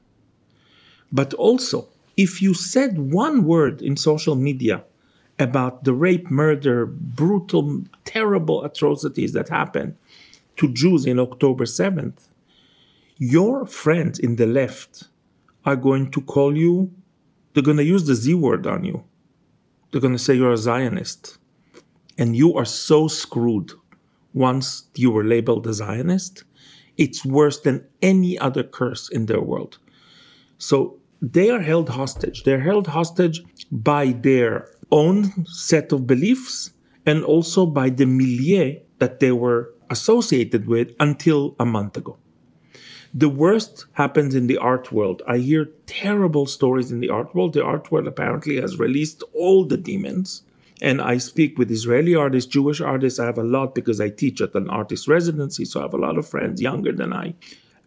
But also, if you said one word in social media about the rape, murder, brutal, terrible atrocities that happened to Jews in October 7th, your friends in the left are going to call you, they're going to use the Z word on you. They're going to say you're a Zionist. And you are so screwed once you were labeled a Zionist. It's worse than any other curse in their world. So they are held hostage. They're held hostage by their own set of beliefs and also by the milieu that they were associated with until a month ago. The worst happens in the art world. I hear terrible stories in the art world. The art world apparently has released all the demons. And I speak with Israeli artists, Jewish artists. I have a lot because I teach at an artist residency. So I have a lot of friends younger than I.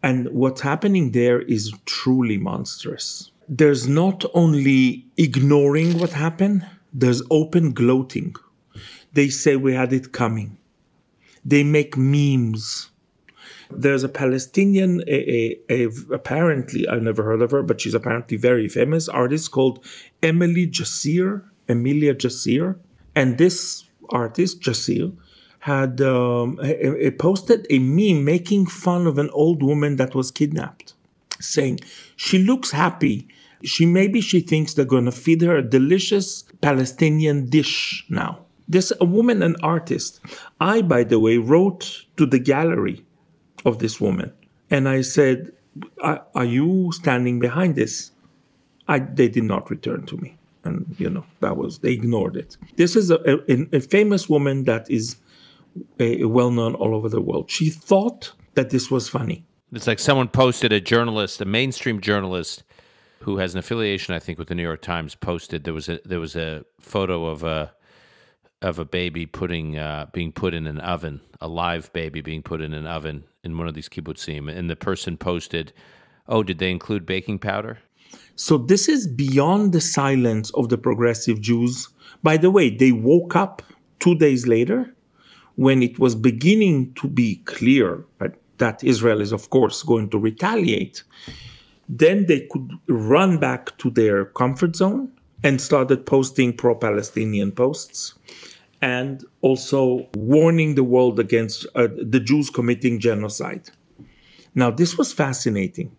And what's happening there is truly monstrous. There's not only ignoring what happened, there's open gloating. They say we had it coming. They make memes. There's a Palestinian, apparently, I've never heard of her, but she's apparently very famous artist called Emilia Jassir. And this artist, Jassir, had posted a meme making fun of an old woman that was kidnapped, saying she looks happy. Maybe she thinks they're going to feed her a delicious Palestinian dish now. This a woman, an artist. I, by the way, wrote to the gallery of this woman, and I said, "Are you standing behind this?" They did not return to me, and they ignored it. This is a famous woman that is well known all over the world. She thought that this was funny. It's like someone posted, a mainstream journalist who has an affiliation, I think, with the New York Times, posted there was a photo of a baby being put in an oven, a live baby being put in an oven in one of these kibbutzim, and the person posted, "Oh, did they include baking powder?" So this is beyond the silence of the progressive Jews. By the way, they woke up 2 days later when it was beginning to be clear that Israel is, of course, going to retaliate. Then they could run back to their comfort zone and started posting pro-Palestinian posts and also warning the world against the Jews committing genocide. Now, this was fascinating,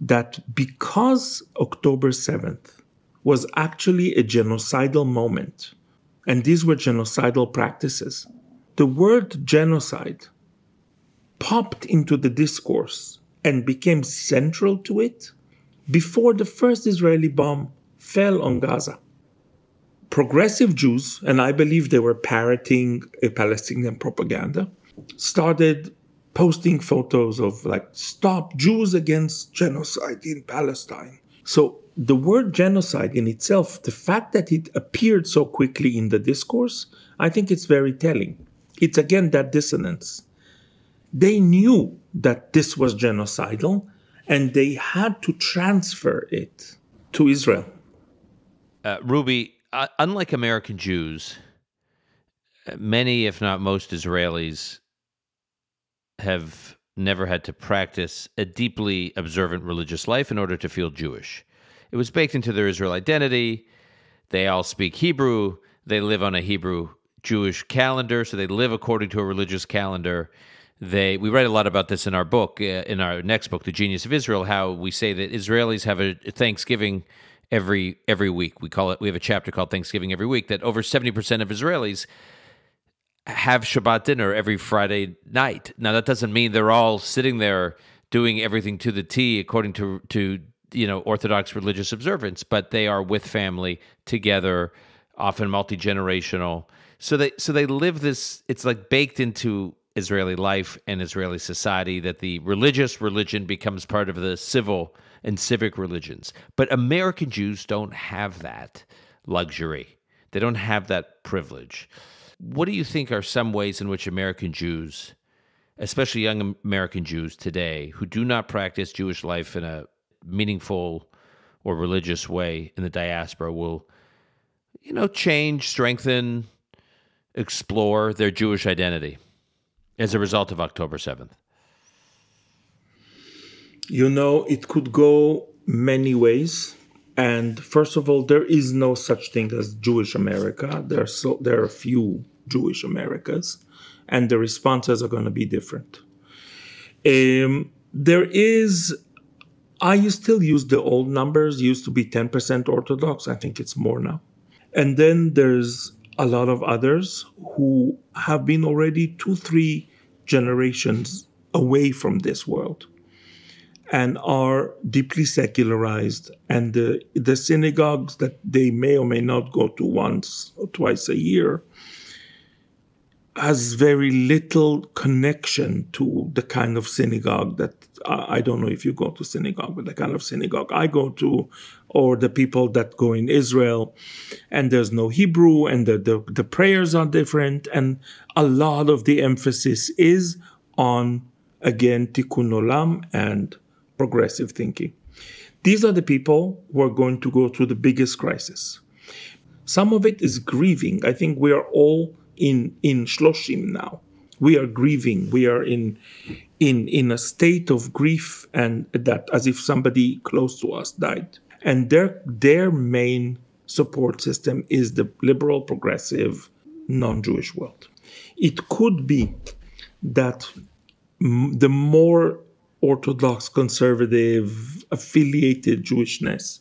that because October 7th was actually a genocidal moment, and these were genocidal practices, the word genocide popped into the discourse and became central to it before the first Israeli bomb fell on Gaza. Progressive Jews, and I believe they were parroting a Palestinian propaganda, started posting photos of stop Jews against genocide in Palestine. So the word genocide in itself, the fact that it appeared so quickly in the discourse, I think it's very telling. It's again that dissonance. They knew that this was genocidal and they had to transfer it to Israel. Ruby, unlike American Jews, many, if not most, Israelis have never had to practice a deeply observant religious life in order to feel Jewish. It was baked into their Israel identity. They all speak Hebrew. They live on a Hebrew Jewish calendar, so they live according to a religious calendar. We write a lot about this in our book, in our next book, The Genius of Israel, how we say that Israelis have a Thanksgiving every week. We have a chapter called Thanksgiving Every Week, that over 70% of Israelis have Shabbat dinner every Friday night. Now, that doesn't mean they're all sitting there doing everything to the T according to Orthodox religious observance, but they are with family together, often multi-generational. So they live this. It's like baked into Israeli life and Israeli society that the religious religion becomes part of the civil and civic religions. But American Jews don't have that luxury. They don't have that privilege. What do you think are some ways in which American Jews, especially young American Jews today, who do not practice Jewish life in a meaningful or religious way in the diaspora, will, change, strengthen, explore their Jewish identity as a result of October 7th? It could go many ways. And first of all, there is no such thing as Jewish America. There are a few Jewish Americas, and the responses are going to be different. I still use the old numbers. Used to be 10% Orthodox. I think it's more now. And then there's a lot of others who have been already 2-3 generations away from this world and are deeply secularized. And the synagogues that they may or may not go to once or twice a year has very little connection to the kind of synagogue that, I don't know if you go to synagogue, but the kind of synagogue I go to, or the people that go in Israel, and there's no Hebrew, and the prayers are different, and a lot of the emphasis is on, again, tikkun olam and progressive thinking. These are the people who are going to go through the biggest crisis. Some of it is grieving. I think we are all in shloshim now. We are grieving. We are in a state of grief, and that as if somebody close to us died. And their main support system is the liberal, progressive, non-Jewish world. It could be that the more Orthodox, conservative, affiliated Judaisms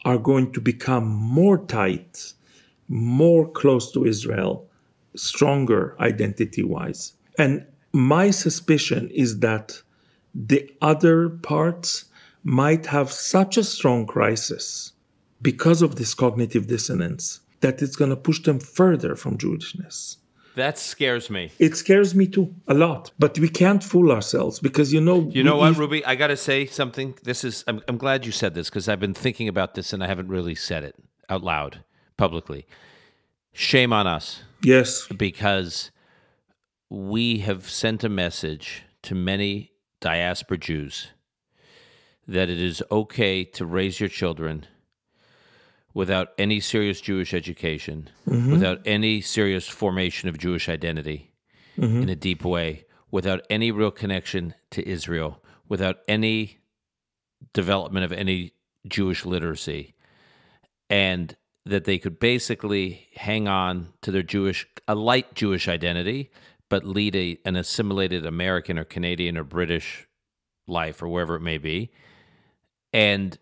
are going to become more tight, more close to Israel, stronger identity-wise. And my suspicion is that the other parts might have such a strong crisis because of this cognitive dissonance that it's going to push them further from Jewishness. That scares me. It scares me too, a lot. But we can't fool ourselves because, Ruby? I got to say something. I'm glad you said this because I've been thinking about this and I haven't really said it out loud, publicly. Shame on us. Yes. Because we have sent a message to many diaspora Jews that it is okay to raise your children without any serious Jewish education, without any serious formation of Jewish identity in a deep way, without any real connection to Israel, without any development of any Jewish literacy, and that they could basically hang on to their a light Jewish identity, but lead an assimilated American or Canadian or British life or wherever it may be. And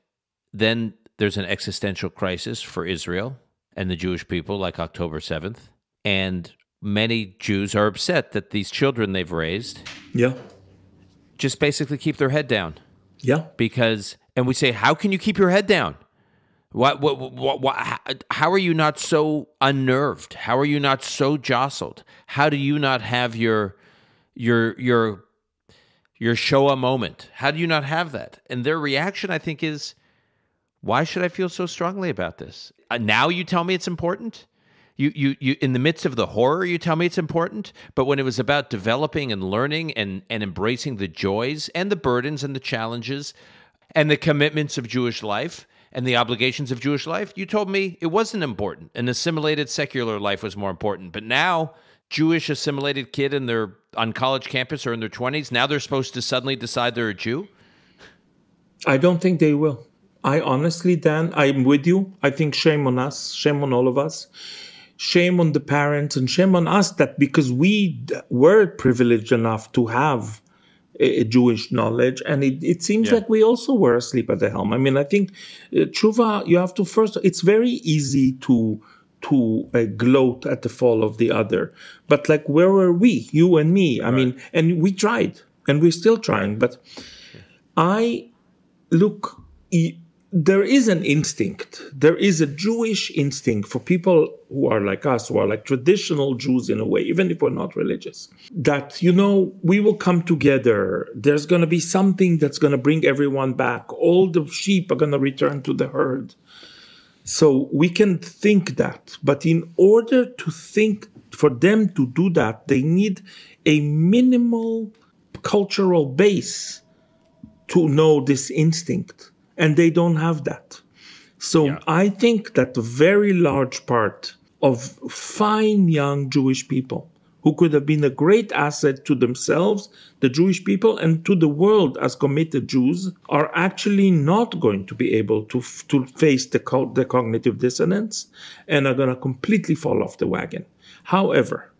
then there's an existential crisis for Israel and the Jewish people, like October 7th. And many Jews are upset that these children they've raised just basically keep their head down. Yeah. And we say, how can you keep your head down? How are you not so unnerved? How are you not so jostled? How do you not have your Shoah moment? How do you not have that? And their reaction, I think, is, why should I feel so strongly about this? Now you tell me it's important? You in the midst of the horror, you tell me it's important? But when it was about developing and learning and embracing the joys and the burdens and the challenges and the commitments of Jewish life and the obligations of Jewish life, you told me it wasn't important. An assimilated secular life was more important. But now, Jewish assimilated kid on college campus or in their 20s, now they're supposed to suddenly decide they're a Jew? I don't think they will. I honestly, Dan, I'm with you. I think shame on us, shame on all of us. Shame on the parents and shame on us that because we were privileged enough to have a Jewish knowledge, and it seems like we also were asleep at the helm. I mean, I think tshuva, you have to first. It's very easy to gloat at the fall of the other, but like, where were we, you and me? I mean, and we tried, and we're still trying. But I look. There is an instinct. There is a Jewish instinct for people who are like us, who are like traditional Jews in a way, even if we're not religious, that, we will come together. There's going to be something that's going to bring everyone back. All the sheep are going to return to the herd. So we can think that. But in order to think, for them to do that, they need a minimal cultural base to know this instinct. And they don't have that. So I think that a very large part of fine young Jewish people who could have been a great asset to themselves, the Jewish people, and to the world as committed Jews are actually not going to be able to face the cognitive dissonance and are going to completely fall off the wagon. However,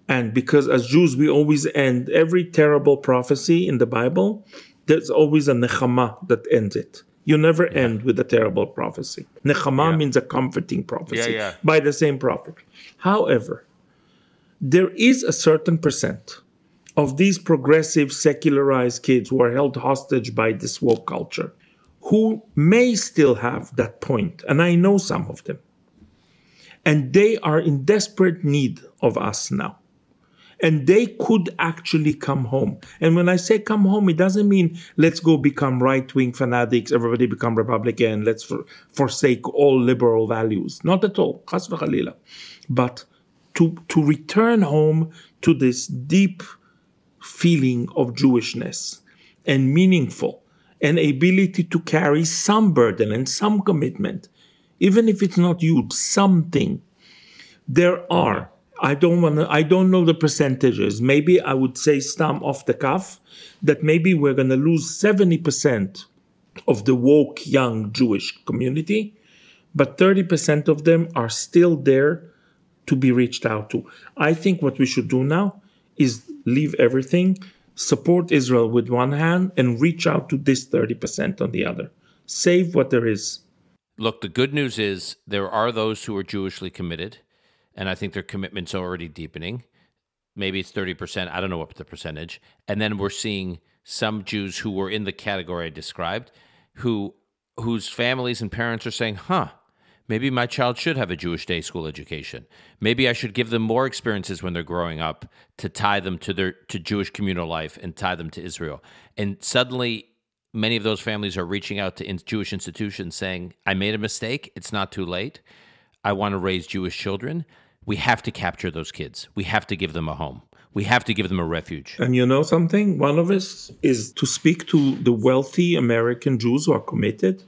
and because as Jews we always end every terrible prophecy in the Bible, there's always a nechama that ends it. You never end with a terrible prophecy. Nechama means a comforting prophecy by the same prophet. However, there is a certain percent of these progressive, secularized kids who are held hostage by this woke culture who may still have that point, and I know some of them. And they are in desperate need of us now. And they could actually come home. And when I say come home, it doesn't mean let's go become right-wing fanatics, everybody become Republican, let's forsake all liberal values. Not at all. Chas v'chalila. But to return home to this deep feeling of Jewishness and meaningful and ability to carry some burden and some commitment, even if it's not huge, something. There are. I don't know the percentages. Maybe I would say stam off the cuff that maybe we're going to lose 70% of the woke young Jewish community, but 30% of them are still there to be reached out to. I think what we should do now is leave everything, support Israel with one hand, and reach out to this 30% on the other. Save what there is. Look, the good news is there are those who are Jewishly committed, and I think their commitment's already deepening. Maybe it's 30%. I don't know what the percentage. And then we're seeing some Jews who were in the category I described, whose families and parents are saying, maybe my child should have a Jewish day school education. Maybe I should give them more experiences when they're growing up to tie them to Jewish communal life and tie them to Israel. And suddenly, many of those families are reaching out to Jewish institutions saying, I made a mistake. It's not too late. I want to raise Jewish children. We have to capture those kids. We have to give them a home. We have to give them a refuge. And you know something? One of us is to speak to the wealthy American Jews who are committed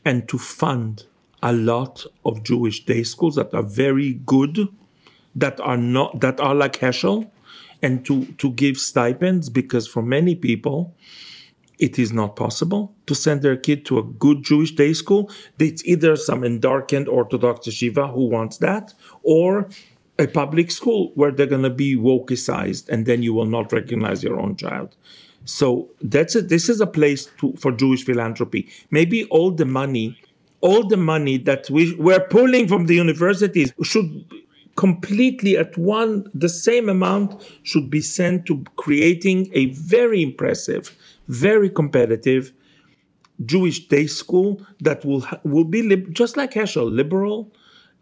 and to fund a lot of Jewish day schools that are very good, that are like Heschel, and to give stipends, because for many people, it is not possible to send their kid to a good Jewish day school. It's either some darkened Orthodox yeshiva who wants that, or a public school where they're going to be wokeized, and then you will not recognize your own child. So this is a place for Jewish philanthropy. Maybe all the money that we're pulling from the universities should completely the same amount should be sent to creating a very impressive, very competitive Jewish day school that will be just like Heschel, liberal,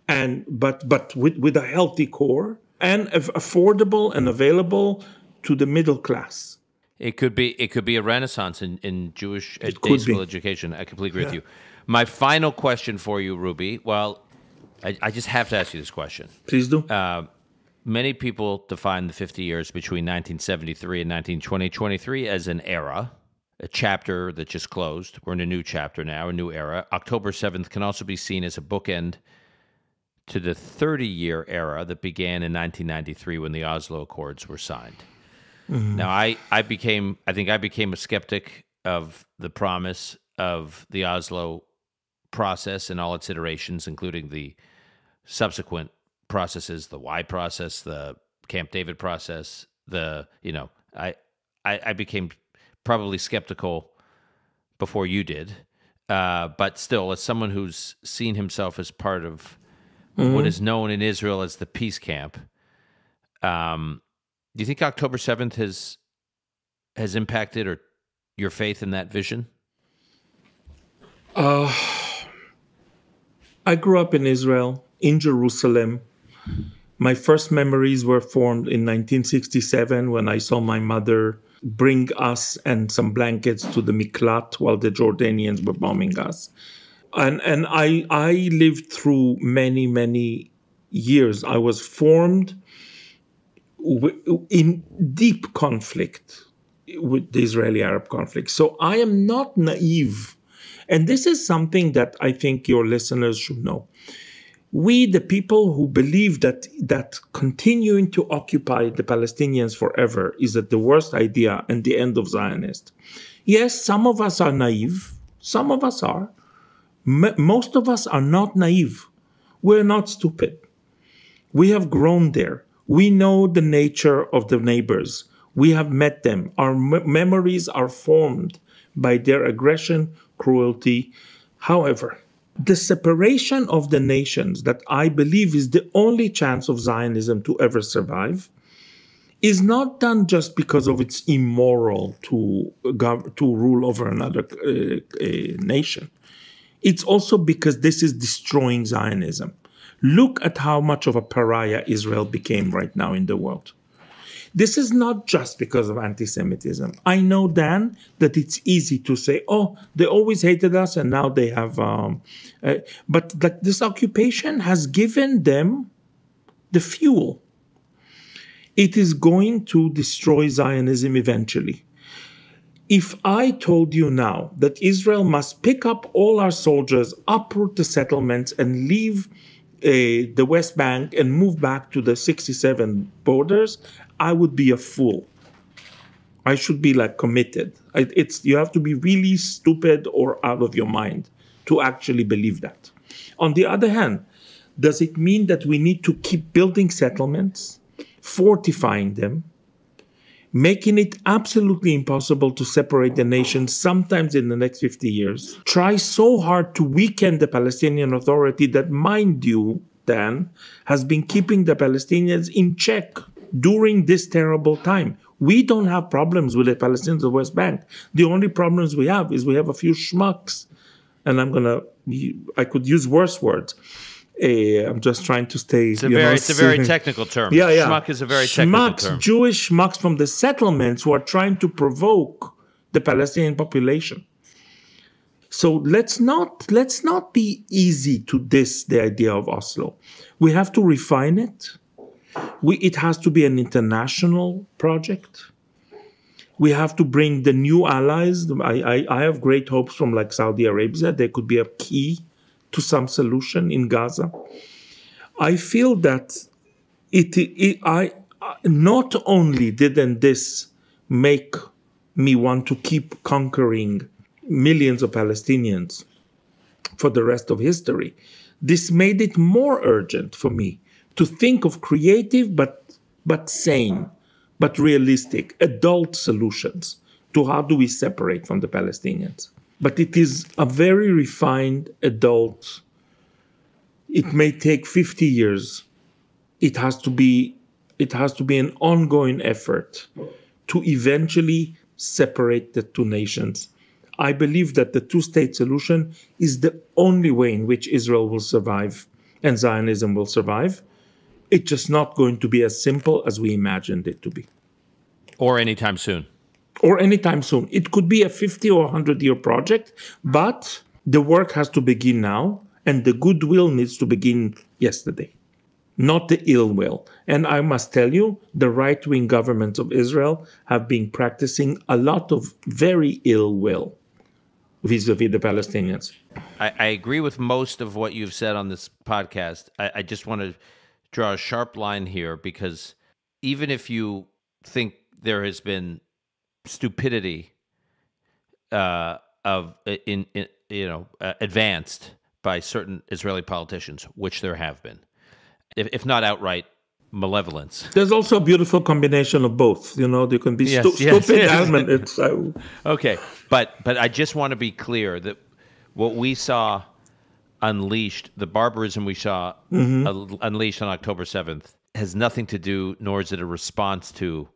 but with a healthy core and affordable and available to the middle class. It could be a renaissance in Jewish day school education. I completely agree with you. My final question for you, Ruby. Well, I just have to ask you this question. Please do. Many people define the 50 years between 1973 and 2023 as an era, a chapter that just closed. We're in a new chapter now, a new era. October 7th can also be seen as a bookend to the 30-year era that began in 1993 when the Oslo Accords were signed. Mm-hmm. Now, I became a skeptic of the promise of the Oslo process and all its iterations, including the subsequent processes, the Y process, the Camp David process. I became probably skeptical before you did, but still, as someone who's seen himself as part of what is known in Israel as the peace camp, do you think October 7th has impacted or your faith in that vision? I grew up in Israel, in Jerusalem. My first memories were formed in 1967 when I saw my mother bring us and some blankets to the Miklat while the Jordanians were bombing us. And I lived through many, many years. I was formed in deep conflict with the Israeli-Arab conflict. So I am not naive. And this is something that I think your listeners should know. We, the people who believe that continuing to occupy the Palestinians forever is the worst idea and the end of Zionist. Yes, some of us are naive. Some of us are. Most of us are not naive. We're not stupid. We have grown there. We know the nature of the neighbors. We have met them. Our memories are formed by their aggression, cruelty. However, the separation of the nations that I believe is the only chance of Zionism to ever survive is not done just because of it's immoral to rule over another nation. It's also because this is destroying Zionism. Look at how much of a pariah Israel became right now in the world. This is not just because of anti-Semitism. I know, Dan, that it's easy to say, oh, they always hated us and now they have... but this occupation has given them the fuel. It is going to destroy Zionism eventually. If I told you now that Israel must pick up all our soldiers, uproot the settlements, and leave the West Bank and move back to the 67 borders, I would be a fool. I should be committed. You have to be really stupid or out of your mind to actually believe that. On the other hand, does it mean that we need to keep building settlements, fortifying them, making it absolutely impossible to separate the nation sometimes in the next 50 years, try so hard to weaken the Palestinian Authority that, mind you, Dan, has been keeping the Palestinians in check during this terrible time? We don't have problems with the Palestinians of the West Bank. The only problems we have is we have a few schmucks. And I could use worse words. I'm just trying to stay. It's a very technical term. Yeah. Schmuck is a very technical term. Jewish schmucks from the settlements who are trying to provoke the Palestinian population. So let's not be easy to diss the idea of Oslo. We have to refine it. It has to be an international project. We have to bring the new allies. I have great hopes from Saudi Arabia. They could be a key to some solution in Gaza. I feel that I not only didn't this make me want to keep conquering millions of Palestinians for the rest of history, this made it more urgent for me to think of creative but sane, but realistic, adult solutions to how do we separate from the Palestinians. But it is a very refined adult. It may take 50 years. It has to be an ongoing effort to eventually separate the two nations. I believe that the two-state solution is the only way in which Israel will survive and Zionism will survive. It's just not going to be as simple as we imagined it to be. Or anytime soon. It could be a 50 or 100-year project, but the work has to begin now, and the goodwill needs to begin yesterday, not the ill will. And I must tell you, the right-wing governments of Israel have been practicing a lot of very ill will vis-a-vis the Palestinians. I agree with most of what you've said on this podcast. I just want to draw a sharp line here, because even if you think there has been stupidity advanced by certain Israeli politicians, which there have been, if not outright malevolence. There's also a beautiful combination of both. There can be stupid elements. Okay, but I just want to be clear that what we saw unleashed, the barbarism we saw unleashed on October 7th, has nothing to do, nor is it a response to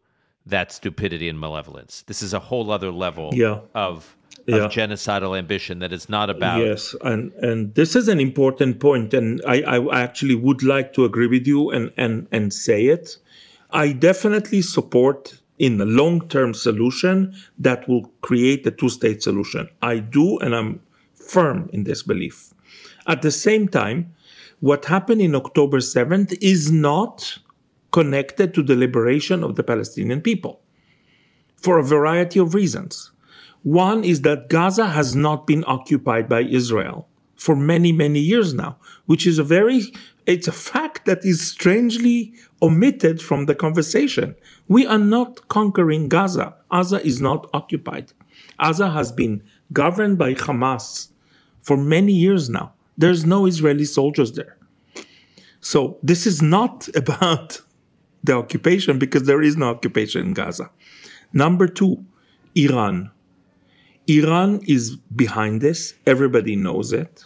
that stupidity and malevolence. This is a whole other level of genocidal ambition that is not about. Yes, and this is an important point, and I actually would like to agree with you and say it. I definitely support in the long-term solution that will create a two-state solution. I do, and I'm firm in this belief. At the same time, what happened in October 7th is not connected to the liberation of the Palestinian people for a variety of reasons. One is that Gaza has not been occupied by Israel for many, many years now, which is it's a fact that is strangely omitted from the conversation. We are not conquering Gaza. Gaza is not occupied. Gaza has been governed by Hamas for many years now. There's no Israeli soldiers there. So this is not about the occupation, because there is no occupation in Gaza. Number two, Iran. Iran is behind this. Everybody knows it.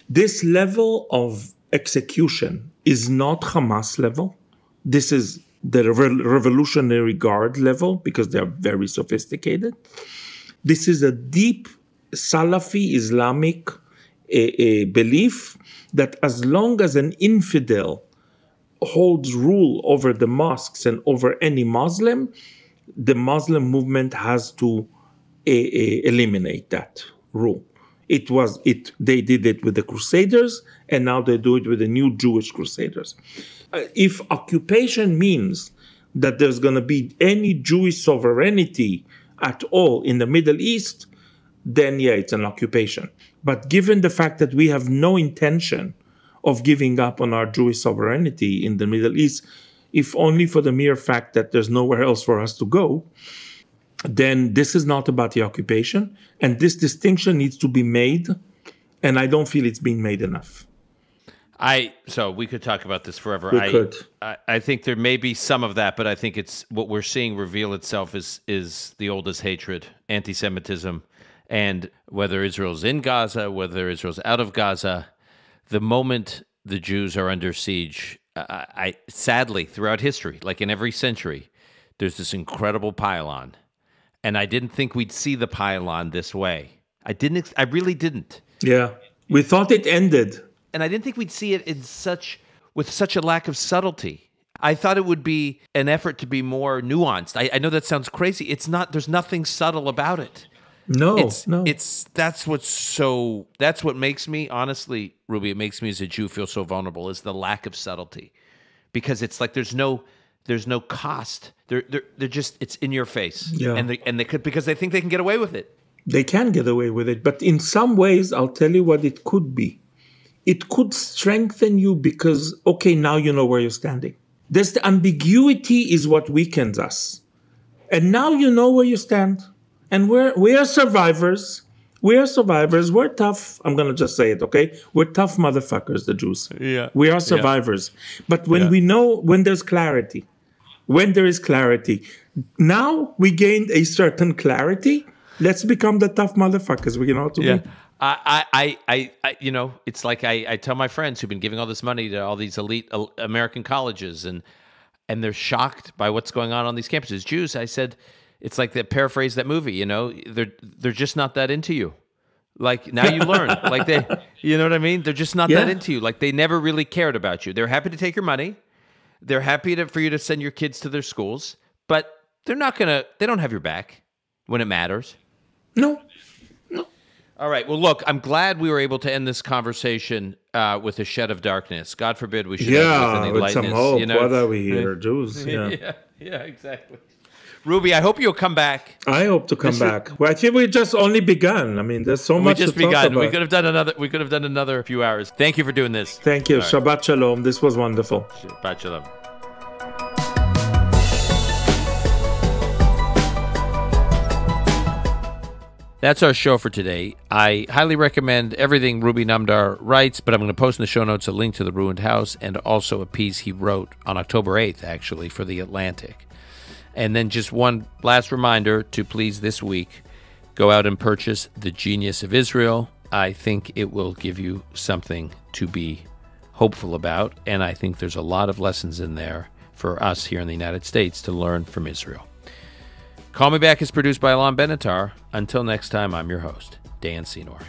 This level of execution is not Hamas level. This is the Revolutionary Guard level, because they are very sophisticated. This is a deep Salafi Islamic belief that as long as an infidel holds rule over the mosques and over any Muslim, the Muslim movement has to eliminate that rule. They did it with the Crusaders, and now they do it with the new Jewish Crusaders. If occupation means that there's going to be any Jewish sovereignty at all in the Middle East, then it's an occupation. But given the fact that we have no intention of giving up on our Jewish sovereignty in the Middle East, if only for the mere fact that there's nowhere else for us to go, then this is not about the occupation. And this distinction needs to be made, and I don't feel it's being made enough. So we could talk about this forever. We could. I think there may be some of that, but I think it's what we're seeing reveal itself is the oldest hatred, anti-Semitism, and whether Israel's in Gaza, whether Israel's out of Gaza, the moment the Jews are under siege, sadly, throughout history, like in every century, there's this incredible pile-on. And I didn't think we'd see the pile-on this way. I really didn't. Yeah. We thought it ended. And I didn't think we'd see it with such a lack of subtlety. I thought it would be an effort to be more nuanced. I know that sounds crazy. It's not. There's nothing subtle about it. No. That's what makes me, honestly, Ruby, it makes me as a Jew feel so vulnerable, is the lack of subtlety. Because it's like there's no cost. They're just, it's in your face. Yeah. And they could, because they think they can get away with it. They can get away with it, but in some ways, I'll tell you what it could be. It could strengthen you because, okay, now you know where you're standing. The ambiguity is what weakens us. And now you know where you stand. And we are survivors. We are survivors. We're tough. I'm going to just say it, okay? We're tough motherfuckers, the Jews. Yeah. We are survivors. Yeah. But when we know, when there is clarity, now we gained a certain clarity. Let's become the tough motherfuckers. We know how to be. It's like I tell my friends who've been giving all this money to all these elite American colleges, and they're shocked by what's going on these campuses. Jews, I said, it's like that, paraphrase that movie, they're just not that into you. Like, now you learn. Like, you know what I mean? They're just not that into you. Like, they never really cared about you. They're happy to take your money. They're happy for you to send your kids to their schools, but they don't have your back when it matters. No. All right. Well, look, I'm glad we were able to end this conversation with a shed of darkness. God forbid we should end with some hope. What are we here, Jews? Yeah, exactly. Ruby, I hope you'll come back. I hope to come back. Well, I think we just only begun. I mean, there's so much to talk about. We could have done another few hours. Thank you for doing this. Thank you. Right. Shabbat shalom. This was wonderful. Shabbat shalom. That's our show for today. I highly recommend everything Ruby Namdar writes, but I'm going to post in the show notes a link to The Ruined House and also a piece he wrote on October 8th, actually, for The Atlantic. And then just one last reminder to please this week, go out and purchase The Genius of Israel. I think it will give you something to be hopeful about, and I think there's a lot of lessons in there for us here in the United States to learn from Israel. Call Me Back is produced by Alon Benatar. Until next time, I'm your host, Dan Senor.